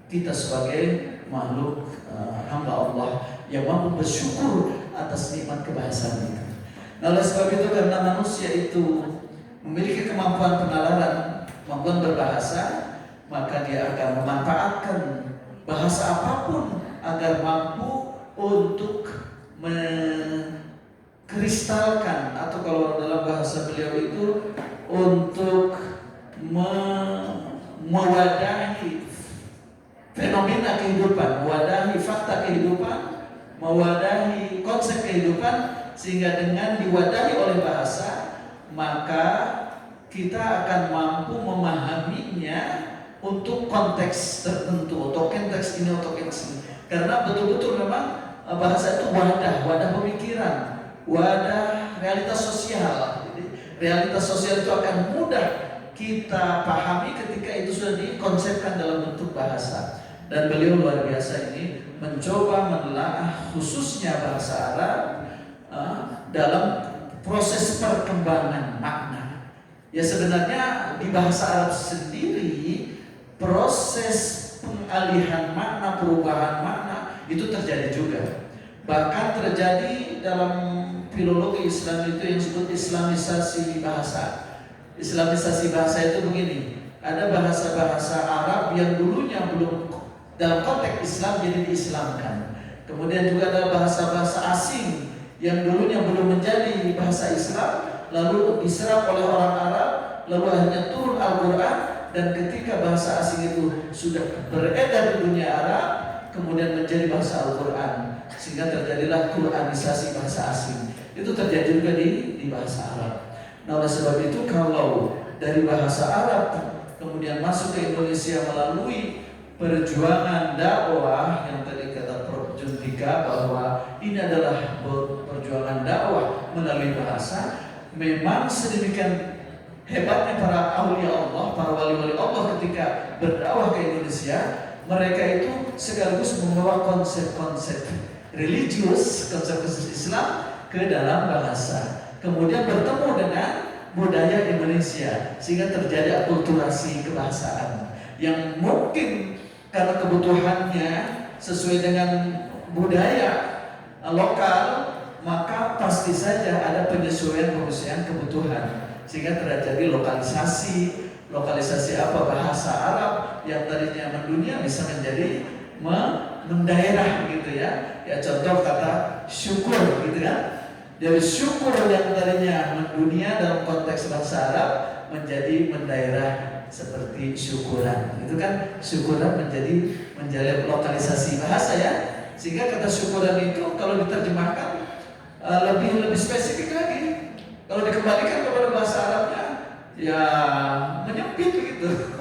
kita sebagai makhluk hamba Allah yang mampu bersyukur atas nikmat kebahasaan itu. Nah, oleh sebab itu karena manusia itu memiliki kemampuan penalaran, kemampuan berbahasa, maka dia akan memanfaatkan bahasa apapun agar mampu untuk mengkristalkan, atau kalau dalam bahasa beliau itu untuk mewadahi fenomena kehidupan, mewadahi fakta kehidupan, mewadahi konsep kehidupan, sehingga dengan diwadahi oleh bahasa maka kita akan mampu memahaminya untuk konteks tertentu, atau konteks ini atau konteks ini. Karena betul-betul memang bahasa itu wadah pemikiran, wadah realitas sosial. Jadi, realitas sosial itu akan mudah kita pahami ketika itu sudah dikonsepkan dalam bentuk bahasa. Dan beliau luar biasa ini mencoba menelaah khususnya bahasa Arab dalam proses perkembangan makna. Ya sebenarnya di bahasa Arab sendiri proses pengalihan makna, perubahan makna itu terjadi juga. Bahkan terjadi dalam filologi Islam itu yang disebut Islamisasi bahasa. Islamisasi bahasa itu begini, ada bahasa-bahasa Arab yang dulunya belum dalam konteks Islam jadi diislamkan. Kemudian juga ada bahasa-bahasa asing yang dulunya belum menjadi bahasa Islam, lalu diserap oleh orang Arab, lalu akhirnya turun Al-Quran, dan ketika bahasa asing itu sudah beredar di dunia Arab, kemudian menjadi bahasa Al-Quran, sehingga terjadilah Quranisasi bahasa asing. Itu terjadi juga di bahasa Arab. Nah oleh sebab itu kalau dari bahasa Arab kemudian masuk ke Indonesia melalui perjuangan dakwah yang tadi kata Prof. Juntika bahwa ini adalah perjuangan dakwah melalui bahasa, memang sedemikian hebatnya para aulia Allah, para wali-wali Allah ketika berdakwah ke Indonesia, mereka itu sekaligus membawa konsep-konsep religius, konsep-konsep Islam ke dalam bahasa. Kemudian bertemu dengan budaya Indonesia sehingga terjadi akulturasi kebahasaan yang mungkin karena kebutuhannya sesuai dengan budaya lokal, maka pasti saja ada penyesuaian kebutuhan sehingga terjadi lokalisasi apa bahasa Arab yang tadinya mendunia bisa menjadi mendaerah gitu ya. Ya contoh kata syukur gitu kan. Dari syukur yang tadinya mendunia dalam konteks bahasa Arab menjadi mendaerah seperti syukuran. Itu kan syukuran menjadi lokalisasi bahasa ya. Sehingga kata syukuran itu kalau diterjemahkan lebih spesifik lagi. Kalau dikembalikan kepada bahasa Arabnya ya menyempit begitu.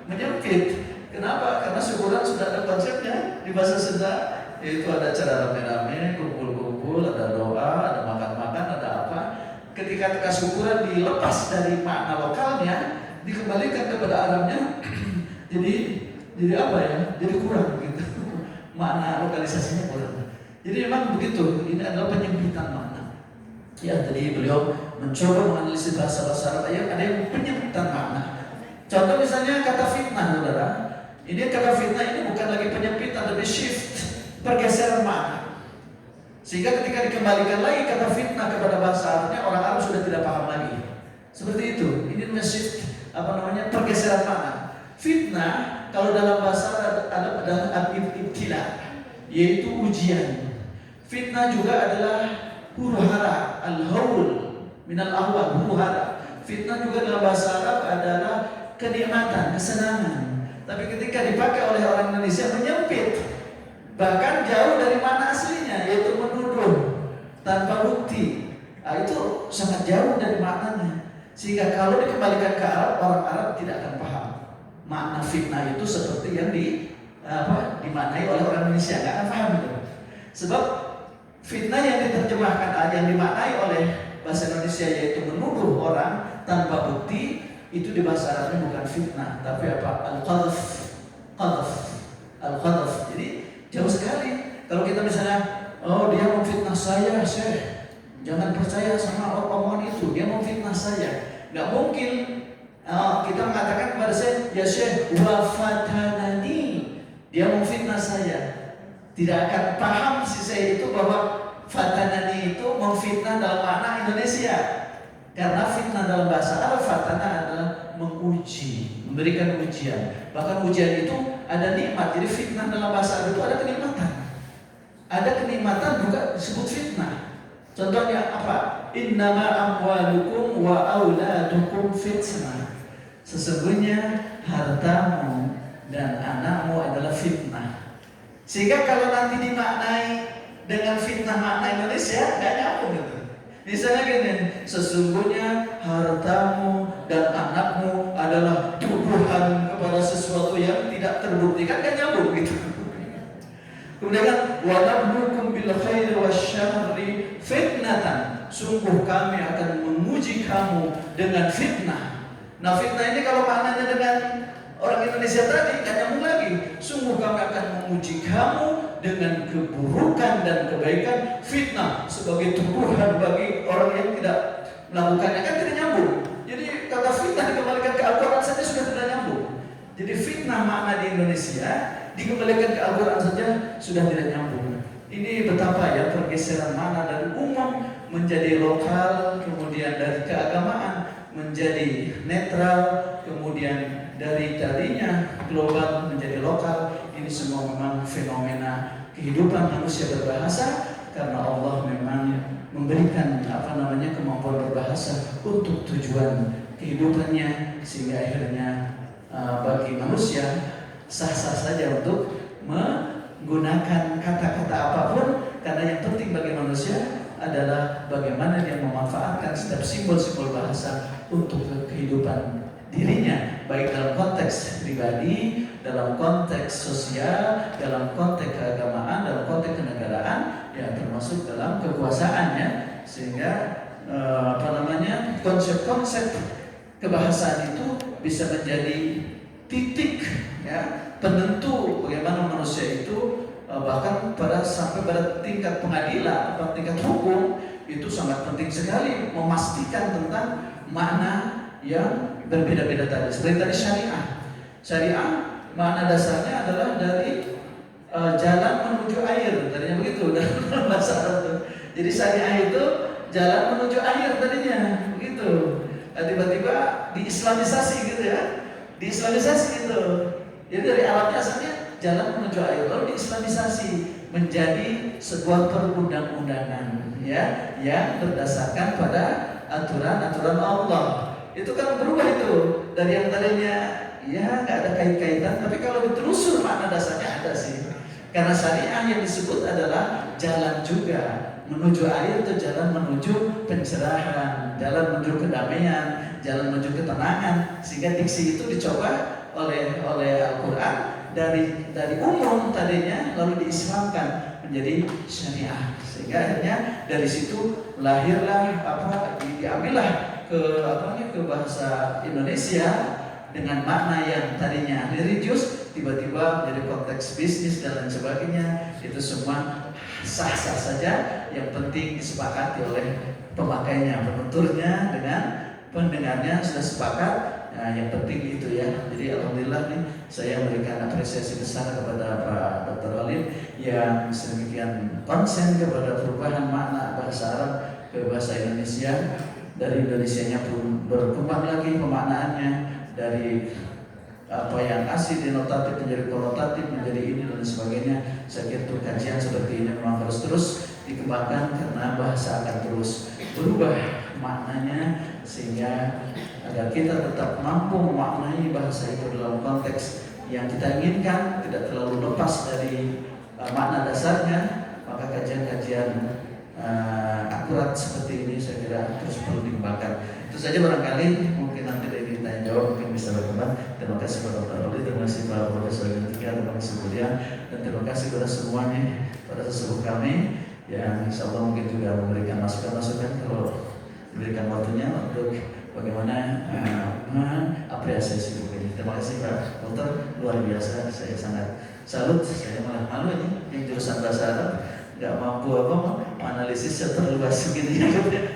Menyempit. Kenapa? Karena syukuran sudah ada konsepnya di bahasa Sunda, yaitu ada cara rame-rame, kumpul-kumpul, ada doa, ada makan-makan, ada apa. Ketika kata syukuran dilepas dari makna lokalnya, dikembalikan kepada Arabnya, jadi apa ya? Jadi kurang gitu. Makna lokalisasinya kurang. Jadi memang begitu. Ini adalah penyempitan makna. Ya, tadi beliau mencoba menganalisis bahasa Arab. Ada yang penyempitan makna. Contoh misalnya kata fitnah, saudara. Ini kata fitnah ini bukan lagi penyempitan, tapi shift, pergeseran makna. Sehingga ketika dikembalikan lagi kata fitnah kepada bahasa Arabnya, orang Arab sudah tidak paham lagi. Seperti itu. Ini shift pergeseran makna. Fitnah kalau dalam bahasa Arab ada ibtila, yaitu ujian. Fitnah juga adalah huru-hara, al-haul minal ahwal, huru-hara. Fitnah juga dalam bahasa Arab adalah kenikmatan, kesenangan. Tapi ketika dipakai oleh orang Indonesia menyempit, bahkan jauh dari mana aslinya, yaitu menuduh tanpa bukti. Nah, itu sangat jauh dari maknanya. Sehingga kalau dikembalikan ke Arab, orang Arab tidak akan paham makna fitnah itu seperti yang dimaknai oleh orang Indonesia, nggak akan paham itu. Sebab fitnah yang diterjemahkan, yang dimaknai oleh bahasa Indonesia yaitu menuduh orang tanpa bukti, itu di bahasa Arabnya bukan fitnah, tapi apa? Al-qadhf. Al-qadhf. Jadi jauh sekali. Kalau kita misalnya, oh dia memfitnah saya, Syekh, jangan percaya sama omongan itu, dia memfitnah saya. Nggak mungkin kita mengatakan kepada saya, ya Syekh, wa fatanani, dia memfitnah saya. Tidak akan paham si saya itu bahwa fatanani itu memfitnah dalam makna Indonesia. Karena fitnah dalam bahasa Arab, fatanah adalah menguji, memberikan ujian. Bahkan ujian itu ada nikmat. Jadi fitnah dalam bahasa Arab itu ada kenikmatan. Ada kenikmatan juga disebut fitnah. Contohnya apa? Innama amwalukum wa auladukum fitnah. Sesungguhnya hartamu dan anakmu adalah fitnah. Sehingga kalau nanti dimaknai dengan fitnah makna Indonesia, nggak nyambung gitu. Misalnya gini, sesungguhnya hartamu dan anakmu adalah tuduhan kepada sesuatu yang tidak terbukti, kan nyambung gitu. Kemudian kan, wa nabluukum bil sungguh kami akan menguji kamu dengan fitnah. Nah, fitnah ini kalau maknanya dengan orang Indonesia tadi kan nyambung lagi. Sungguh kami akan menguji kamu dengan keburukan dan kebaikan. Fitnah sebagai tuduhan bagi orang yang tidak melakukannya, kan tidak nyambung. Jadi kata fitnah dikembalikan ke Al-Quran saja sudah tidak nyambung. Jadi fitnah makna di Indonesia dikembalikan ke Al-Quran saja sudah tidak nyambung. Ini betapa ya pergeseran makna dari umum menjadi lokal, kemudian dari keagamaan menjadi netral, kemudian dari tadinya global menjadi lokal. Ini semua memang fenomena kehidupan manusia berbahasa, karena Allah memang memberikan kemampuan berbahasa untuk tujuan kehidupannya, sehingga akhirnya bagi manusia sah-sah saja untuk menggunakan kata-kata apapun, karena yang penting bagi manusia adalah bagaimana dia memanfaatkan setiap simbol-simbol bahasa untuk kehidupan dirinya, baik dalam konteks pribadi, dalam konteks sosial, dalam konteks keagamaan, dalam konteks kenegaraan, ya termasuk dalam kekuasaannya. Sehingga konsep-konsep kebahasaan itu bisa menjadi titik ya penentu bagaimana manusia itu bahkan sampai pada tingkat pengadilan atau tingkat hukum itu sangat penting sekali memastikan tentang makna yang berbeda-beda tadi. Seperti tadi syariah makna dasarnya adalah dari jalan menuju air, tadinya begitu dalam bahasa Arab. Jadi syariah itu jalan menuju air tadinya begitu. Tiba-tiba diislamisasi gitu ya, diislamisasi gitu. Jadi dari alatnya asalnya jalan menuju air, lalu diislamisasi menjadi sebuah perundang-undangan ya, yang berdasarkan pada aturan-aturan Allah. Itu kan berubah itu dari yang tadinya ya nggak ada kait-kaitan, tapi kalau ditelusur makna dasarnya ada sih. Karena syariah yang disebut adalah jalan juga menuju air, itu jalan menuju pencerahan, jalan menuju kedamaian, jalan menuju ketenangan. Sehingga diksi itu dicoba oleh Al-Quran dari umum tadinya lalu diislamkan menjadi syariah. Sehingga akhirnya dari situ lahirlah diambillah ke bahasa Indonesia dengan makna yang tadinya religius tiba-tiba menjadi konteks bisnis dan lain sebagainya. Itu semua sah-sah saja, yang penting disepakati oleh pemakainya, penuturnya dengan pendengarnya sudah sepakat. Nah, yang penting itu ya. Jadi alhamdulillah nih saya memberikan apresiasi besar kepada Pak Dr. Alim yang sedemikian konsen kepada perubahan makna bahasa Arab ke bahasa Indonesia. Dari Indonesianya pun berkembang lagi pemaknaannya, dari apa yang asli denotatif menjadi konotatif menjadi ini dan sebagainya. Saya kira kajian seperti ini memang harus terus dikembangkan karena bahasa akan terus berubah maknanya, sehingga agar kita tetap mampu memaknai bahasa itu dalam konteks yang kita inginkan, tidak terlalu lepas dari makna dasarnya, maka kajian-kajian akurat seperti ini saya kira terus perlu dikembangkan. Itu saja barangkali, mungkin nanti dari tanya jawab mungkin bisa berkembang. Terima kasih kepada Dr. Roli, terima kasih Pak Profesor Gantiga, terima kasih Budian, dan terima kasih kepada semuanya, pada sesepuh kami yang insya Allah mungkin juga memberikan masukan-masukan kalau diberikan waktunya untuk bagaimana mengapresiasi buku ini. Terima kasih Pak Dokter, luar biasa, saya sangat salut. Saya malah malu ini yang jurusan bahasa Arab nggak mampu menganalisisnya terluas begini.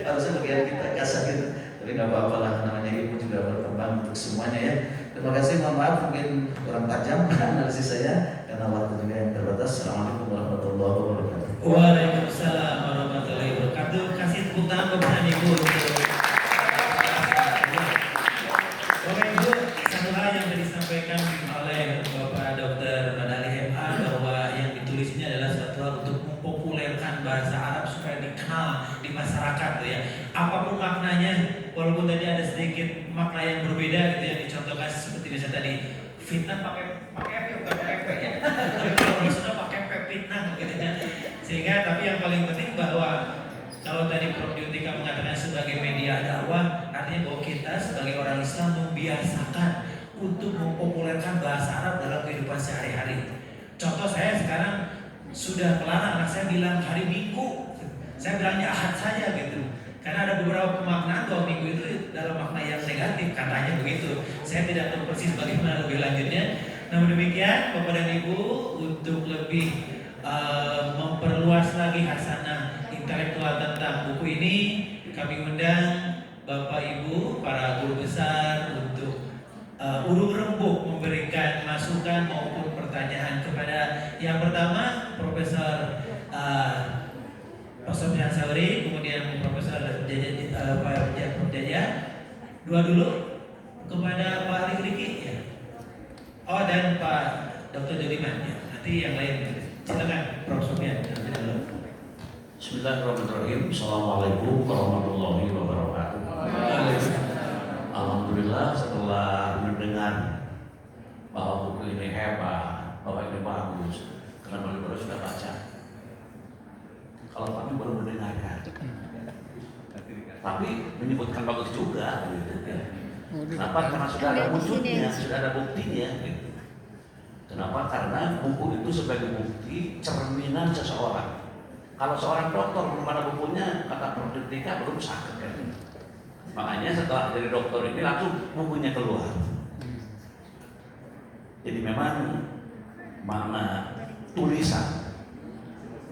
Harusnya bagian kita kasar gitu, tapi nggak apa-apa lah, namanya ilmu juga berkembang untuk semuanya ya. Terima kasih, mohon maaf mungkin kurang tajam analisis saya karena waktu juga yang terbatas. Assalamualaikum warahmatullahi wabarakatuh. Waalaikumsalam warahmatullahi wabarakatuh. Kasih tepuk tangan kepada Ibu. Bapak Ibu, satu hal yang tadi disampaikan oleh Bapak Dr. Badali MA bahwa yang ditulis ini adalah satu hal untuk mempopulerkan bahasa Arab supaya dikenal di masyarakat tuh ya. Apapun maknanya, walaupun tadi ada sedikit makna yang berbeda gitu yang dicontohkan seperti misalnya tadi fitnah pakai F bukan pakai P ya. Tapi kalau sudah pakai P fitnah gitu ya. Sehingga tapi yang paling penting bahwa kalau tadi Prof. Yutika mengatakan sebagai media dakwah, artinya bahwa kita sebagai orang Islam membiasakan untuk mempopulerkan bahasa Arab dalam kehidupan sehari-hari. Contoh saya sekarang sudah melarang anak saya bilang hari Minggu, saya bilangnya Ahad saja gitu. Karena ada beberapa pemaknaan 2 minggu itu dalam makna yang negatif, katanya begitu. Saya tidak tahu persis bagaimana lebih lanjutnya. Namun demikian, Bapak dan Ibu, untuk lebih memperluas lagi hasanah intelektual tentang buku ini, kami undang Bapak Ibu, para guru besar untuk urung rembuk memberikan masukan maupun pertanyaan kepada yang pertama Profesor Profesor Sauri, kemudian Profesor Jaja, dua dulu kepada Pak Ali Riki, ya. Oh, dan Pak Dr. Jodiman, ya. Nanti yang lain, silakan Prof. Sofian. Bismillahirrahmanirrahim. Assalamualaikum warahmatullahi wabarakatuh. Alhamdulillah, setelah mendengar bahwa buku ini hebat, bahwa ini bagus, karena baru sudah baca. Kalau kami baru mendengarkan, tapi menyebutkan bagus juga, gitu ya. Kenapa? Karena sudah ada wujudnya, sudah ada buktinya. Gitu. Kenapa? Karena buku itu sebagai bukti cerminan seseorang. Kalau seorang dokter belum ada bukunya, kata Prof. Tika belum sakit kan. Makanya setelah dari dokter ini langsung bukunya keluar. Jadi memang makna tulisan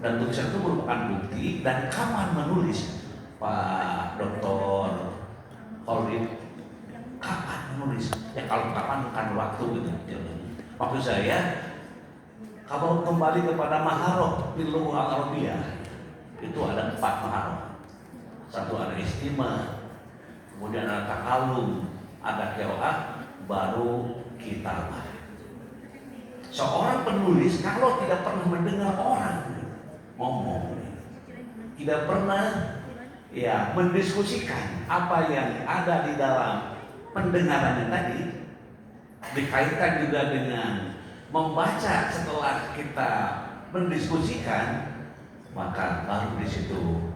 dan tulisan itu merupakan bukti dan kapan menulis Pak Doktor Khalid, kapan menulis? Ya kalau kapan bukan waktu gitu. Maksud saya kalau kembali kepada maharoh di lughah Arabiyah itu ada 4 maharoh. Satu ada istimah, kemudian ada takalum, ada qiraah, baru kitabah. Seorang penulis kalau tidak pernah mendengar orang ngomong, tidak pernah ya mendiskusikan apa yang ada di dalam pendengarannya tadi, dikaitkan juga dengan membaca setelah kita mendiskusikan, maka baru di situ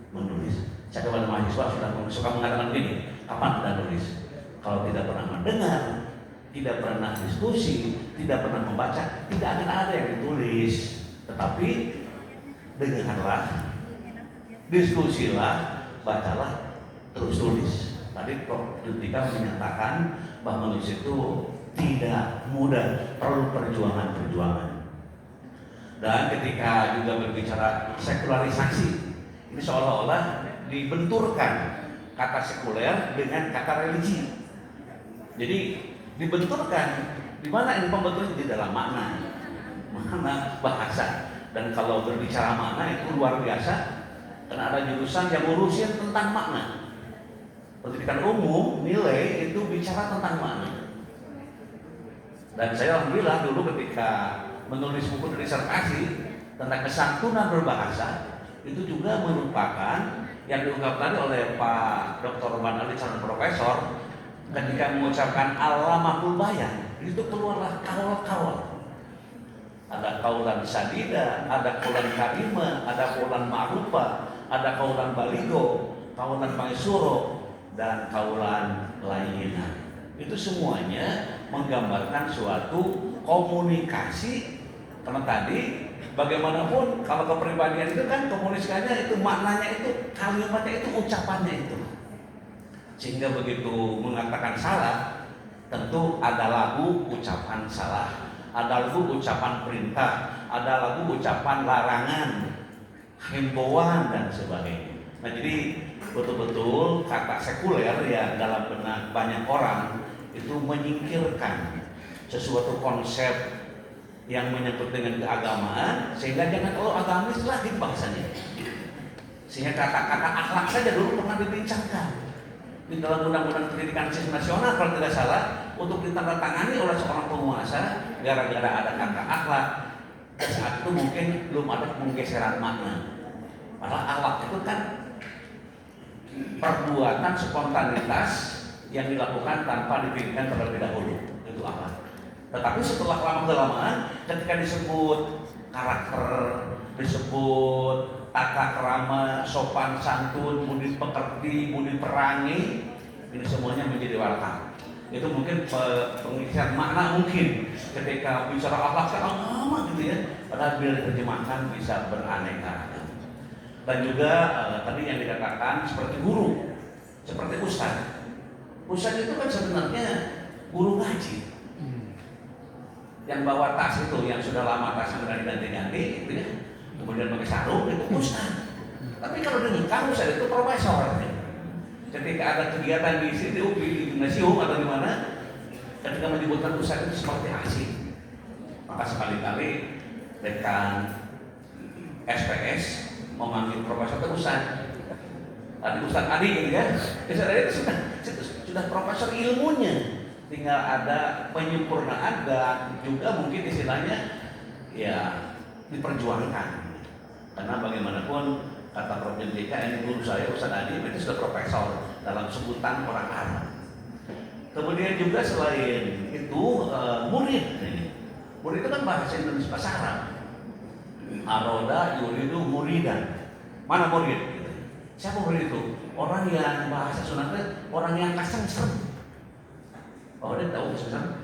menulis. Saya kepada mahasiswa suka mengatakan begini, kapan Anda nulis? Kalau tidak pernah mendengar, tidak pernah diskusi, tidak pernah membaca, tidak akan ada yang ditulis. Tetapi dengarlah, diskusilah, bacalah, terus tulis. Tadi Prof. Tika menyatakan bahwa menulis itu tidak mudah, perlu perjuangan-perjuangan. Dan ketika juga berbicara sekularisasi, ini seolah-olah dibenturkan kata sekuler dengan kata religi. Jadi dibenturkan, di mana ini pembenturan di dalam makna bahasa. Dan kalau berbicara makna itu luar biasa, karena ada jurusan yang ngurusin tentang makna. Pendidikan umum nilai itu bicara tentang makna. Dan saya alhamdulillah dulu ketika menulis buku disertasi tentang kesantunan berbahasa, itu juga merupakan yang diungkapkan oleh Pak Dr. Roman Ali calon profesor ketika mengucapkan alamahul bayan, itu keluarlah kaul-kaul. Ada kaulan sadida, ada kaulan karimah, ada kaulan ma'rufah, ada kaulan baligo, kaulan maisuro, dan kaulan lainnya. Itu semuanya menggambarkan suatu komunikasi. Karena tadi bagaimanapun kalau kepribadian itu kan komunikasinya itu maknanya itu kalimatnya itu ucapannya itu. Sehingga begitu mengatakan salah, tentu ada lagu ucapan salah, ada lagu ucapan perintah, ada lagu ucapan larangan, himbauan dan sebagainya. Nah jadi betul-betul kata sekuler ya dalam benak banyak orang itu menyingkirkan sesuatu konsep yang menyangkut dengan keagamaan, sehingga jangan kalau agamis lagi bahasanya. Sehingga kata-kata akhlak saja dulu pernah dibincangkan di dalam undang-undang pendidikan nasional kalau tidak salah, untuk ditandatangani oleh seorang penguasa gara-gara ada kata akhlak. Dan saat itu mungkin belum ada penggeseran makna. Padahal akhlak itu kan perbuatan spontanitas yang dilakukan tanpa dipikirkan terlebih dahulu, itu akhlak. Tetapi setelah lama-kelamaan, ketika disebut karakter, disebut tata krama, sopan santun, budi pekerti, budi perangi, ini semuanya menjadi warta. Itu mungkin pengisian makna mungkin ketika bicara akhlak lama gitu ya, padahal bila diterjemahkan bisa beraneka. Dan juga tadi yang dikatakan seperti guru, seperti ustaz. Ustaz itu kan sebenarnya guru ngaji. Yang bawa tas itu, yang sudah lama tasnya sudah diganti-ganti, gitu ya. Kemudian pakai sarung, itu ustaz. Tapi kalau dengan kamu ustaz itu profesor. Ketika ada kegiatan di situ, di gimnasium atau di mana, ketika menyebutkan ustaz itu seperti asing. Maka sekali-kali dekan SPS memanggil profesor itu Ustaz. Tadi Ustaz Adi gitu ya. Ustaz Adi itu sudah profesor ilmunya. Tinggal ada penyempurnaan dan juga mungkin istilahnya ya diperjuangkan. Karena bagaimanapun kata Prof. JK, ini guru saya Ustaz Adi itu sudah profesor dalam sebutan orang Arab. Kemudian juga selain itu murid ini. Murid itu kan bahasa Indonesia, bahasa Arab. Aroda yuridu muridan. Mana murid? Siapa murid itu? Orang yang bahasa sunatnya orang yang kasar. Oh, dia tahu kasar.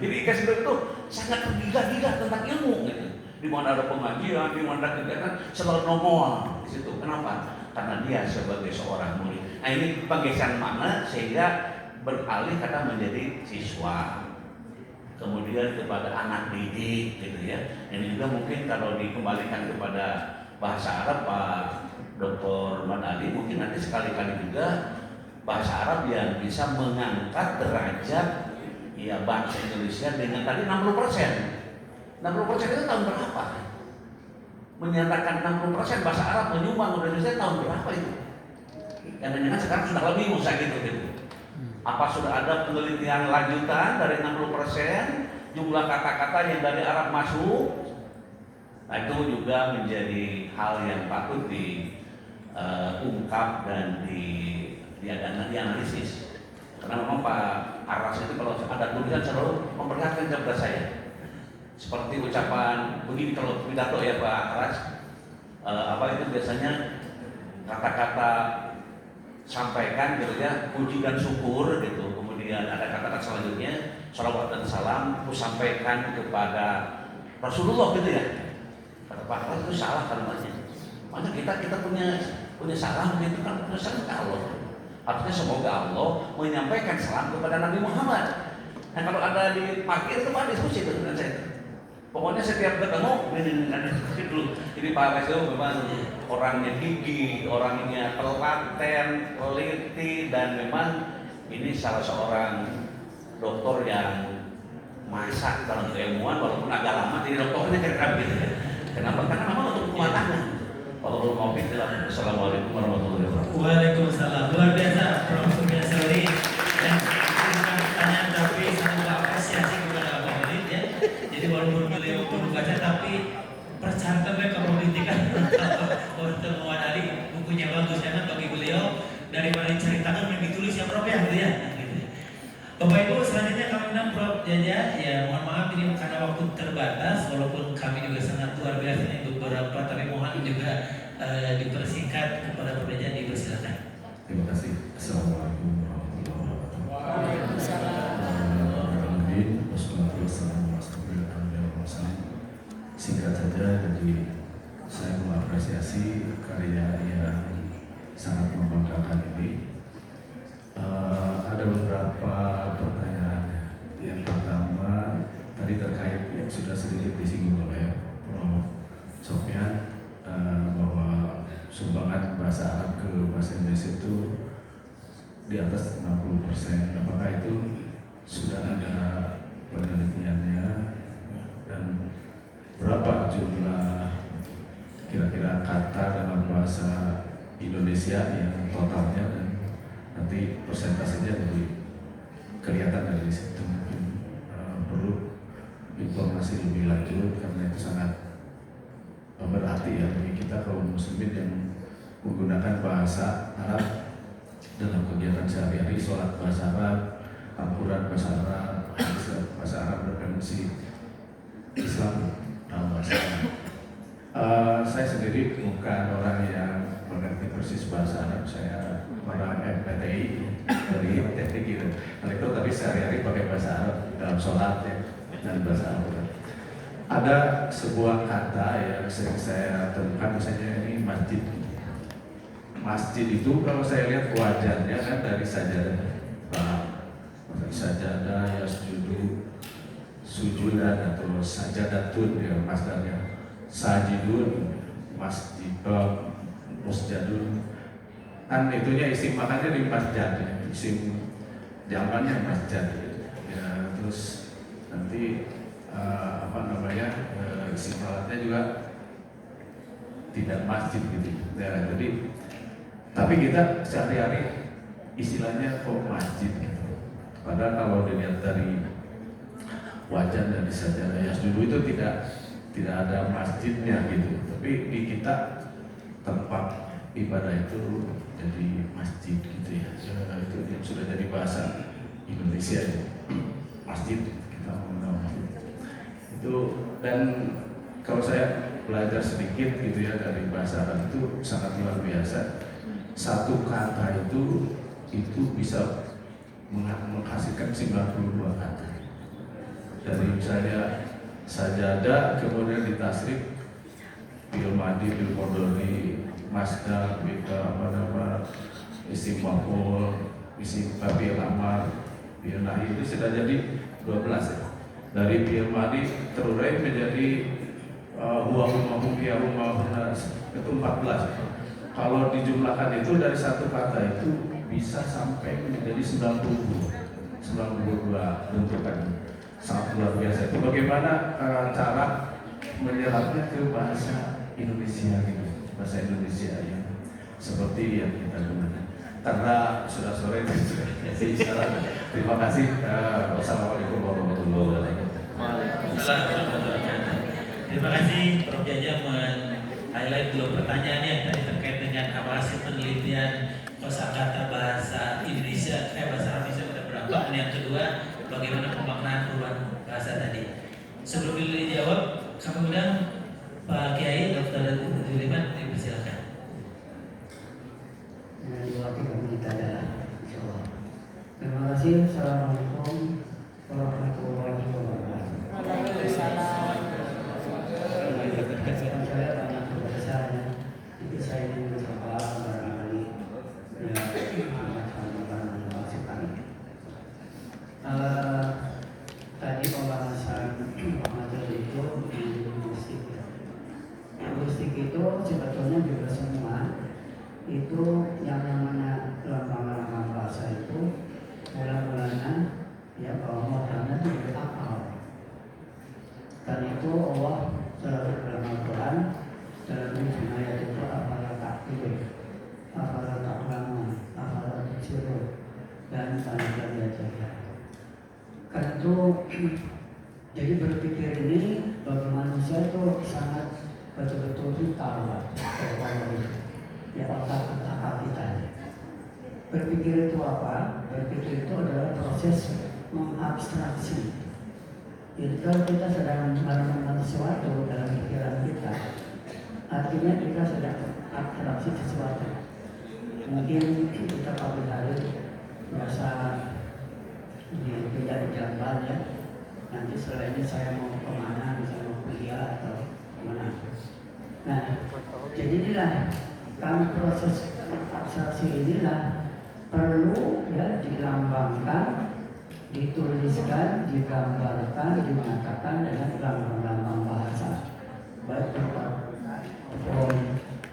Jadi kasar itu sangat tergila-gila tentang ilmu gitu. Di mana ada pengajian, di mana ada kegiatan selalu nongol di situ. Kenapa? Karena dia sebagai seorang murid. Nah, ini penggeseran mana sehingga beralih kata menjadi siswa. Kemudian kepada anak didik gitu ya. Ini juga mungkin kalau dikembalikan kepada bahasa Arab Pak Dr. Manali, mungkin nanti sekali-kali juga bahasa Arab yang bisa mengangkat derajat ya bangsa Indonesia dengan tadi 60%. 60% itu tahun berapa? Menyatakan 60% bahasa Arab menyumbang Indonesia tahun berapa itu? Jangan-jangan sekarang sudah lebih usah gitu. Apa sudah ada penelitian lanjutan dari 60% jumlah kata-kata yang dari Arab masuk? Nah, itu juga menjadi hal yang patut diungkap dan dianalisis. Karena memang Pak Aras itu kalau ada tulisan selalu memperlihatkan kepada saya. Seperti ucapan begini kalau pidato ya Pak Aras, apa itu biasanya kata-kata sampaikan gitu ya, puji dan syukur gitu. Kemudian ada kata-kata selanjutnya salawat dan salam aku sampaikan kepada Rasulullah gitu ya. Kata Pak Aras itu salah kalimatnya. Makanya kita punya salam gitu kan, punya salam ke Allah. Artinya semoga Allah menyampaikan salam kepada Nabi Muhammad. Nah kalau ada di parkir itu Pak diskusi itu dengan saya. Pokoknya setiap ketemu ini dulu. Jadi Pak Aras itu memang orangnya gigih, orangnya telaten, teliti, dan memang ini salah seorang dokter yang masak dalam keilmuan walaupun agak lama jadi dokternya kira-kira begitu ya. Kenapa? Karena memang untuk kematangan. Kalau mau bilang Assalamualaikum warahmatullahi wabarakatuh. Waalaikumsalam. Luar biasa Prof. Biasori. Dan bukan pertanyaan tapi satu apresiasi kepada Pak Murid ya. Jadi walaupun beliau belum baca tapi percakapan kepolitikan untuk mewadali bukunya bagus ya kan bagi beliau daripada diceritakan yang ditulis ya Prof ya gitu ya. Bapak Ibu selanjutnya kami undang Prof Jaja ya, mohon maaf ini karena waktu terbatas walaupun kami juga sangat luar biasa ini beberapa tapi mohon juga dipersingkat kepada Prof Jaja, dipersilakan. Terima kasih. Assalamualaikum warahmatullahi wabarakatuh. Waalaikumsalam. Singkat saja, jadi saya mengapresiasi karya yang sangat membanggakan ini. Ada beberapa pertanyaan. Yang pertama tadi terkait yang sudah sedikit disinggung oleh Prof. Sofyan bahwa sumbangan bahasa Arab ke bahasa Indonesia itu di atas 60%. Apakah itu sudah ada penelitiannya dan berapa jumlah kira-kira kata dalam bahasa Indonesia yang totalnya dan nanti persentasenya lebih kelihatan dari situ. Mungkin perlu informasi lebih lanjut karena itu sangat berarti ya bagi kita kaum muslimin yang menggunakan bahasa Arab dalam kegiatan sehari-hari, sholat bahasa Arab, Al-Quran bahasa Arab, bahasa Arab berfungsi Islam dalam bahasa Arab. Saya sendiri bukan orang yang mengerti persis bahasa Arab, saya orang MPTI dari teknik elektronik, tapi sehari-hari pakai bahasa Arab dalam sholat ya, dan bahasa Arab. Ada sebuah kata yang sering saya temukan, misalnya ini masjid. Masjid itu kalau saya lihat wajarnya kan dari sajadah, sajadah ya sujudan atau sajadatun ya masdarnya, sajidun masjid, musjadun kan itunya isim makanya di masjid, isim jamannya masjid ya. Terus nanti isim alatnya juga tidak masjid gitu ya. Jadi tapi kita sehari-hari istilahnya kok masjid gitu. Padahal kalau dilihat dari wajan dan sajadah yasjudu itu tidak ada masjidnya gitu. Tapi di kita tempat ibadah itu jadi masjid gitu ya. Itu sudah jadi bahasa Indonesia ya. Masjid kita mengenal masjid. Itu dan kalau saya belajar sedikit gitu ya dari bahasa Arab itu sangat luar biasa. Satu kata itu bisa menghasilkan 92 kata. Dari misalnya sajadah kemudian ditasrif bil madi bil qadari masdar bil isim maf'ul isim bil amar bil nahi itu sudah jadi 12 ya. Dari bil madi terurai menjadi huwa hum ya hum itu 14. Kalau dijumlahkan itu dari satu kata itu bisa sampai menjadi 92 bentukan. Sangat luar biasa. Itu bagaimana cara menyerapnya ke bahasa Indonesia gitu, bahasa Indonesia yang seperti yang kita gunakan. Karena sudah sore jadi terima kasih. Wassalamualaikum warahmatullahi wabarakatuh. Terima kasih Prof. Jaja men-highlight dua pertanyaan yang tadi terkait dengan apa hasil penelitian kosakata bahasa Indonesia, bahasa Indonesia pada berapa, dan yang kedua bagaimana pemaknaan perubahan bahasa tadi. Sebelum dijawab, kami undang Pak Kiai Dr. Zuliman, dipersilakan. Terima kasih. Assalamualaikum warahmatullahi wabarakatuh. Waalaikumsalam. Saya banyak berbahasanya, jadi saya ingin mencoba barangkali tadi pembahasan materi itu di linguistik. Linguistik itu sebetulnya juga semua itu yang namanya lambang-lambang bahasa itu mula-mulanya ya bahwa modalnya itu dari akal. Dan itu Allah selalu dalam Al-Quran dalam ayat itu apalah takdir, apalah taklama, apalah tusiru dan tanda jaga. Karena itu jadi berpikir ini bagi manusia itu sangat betul-betul vital ya otak kita. Berpikir itu apa? Berpikir itu adalah proses mengabstraksi. Jadi kalau kita sedang merenungkan sesuatu dalam pikiran kita, artinya kita sedang abstraksi sesuatu. Mungkin kita pagi hari biasa tidak digambar ya. Nanti setelah ini saya mau kemana, misalnya mau kuliah atau kemana. Nah, jadi inilah kan proses abstraksi inilah perlu ya dilambangkan, dituliskan, digambarkan, dimatakan dengan lambang-lambang bahasa, baik berupa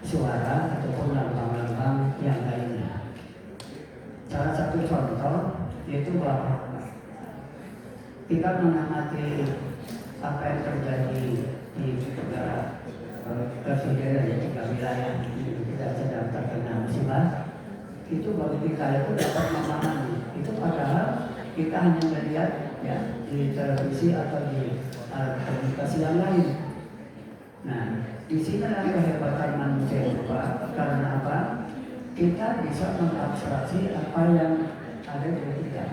suara ataupun lambang-lambang yang lainnya. Salah satu contoh yaitu bahwa kita mengamati apa yang terjadi di negara presiden dan juga wilayah kita sedang terkena musibah, itu bagi kita itu dapat memahami. Itu padahal kita hanya melihat ya di televisi atau di komunikasi yang lain. Nah, di sini adalah kehebatan manusia itu Pak. Karena apa? Kita bisa mengabstraksi apa yang ada di kita.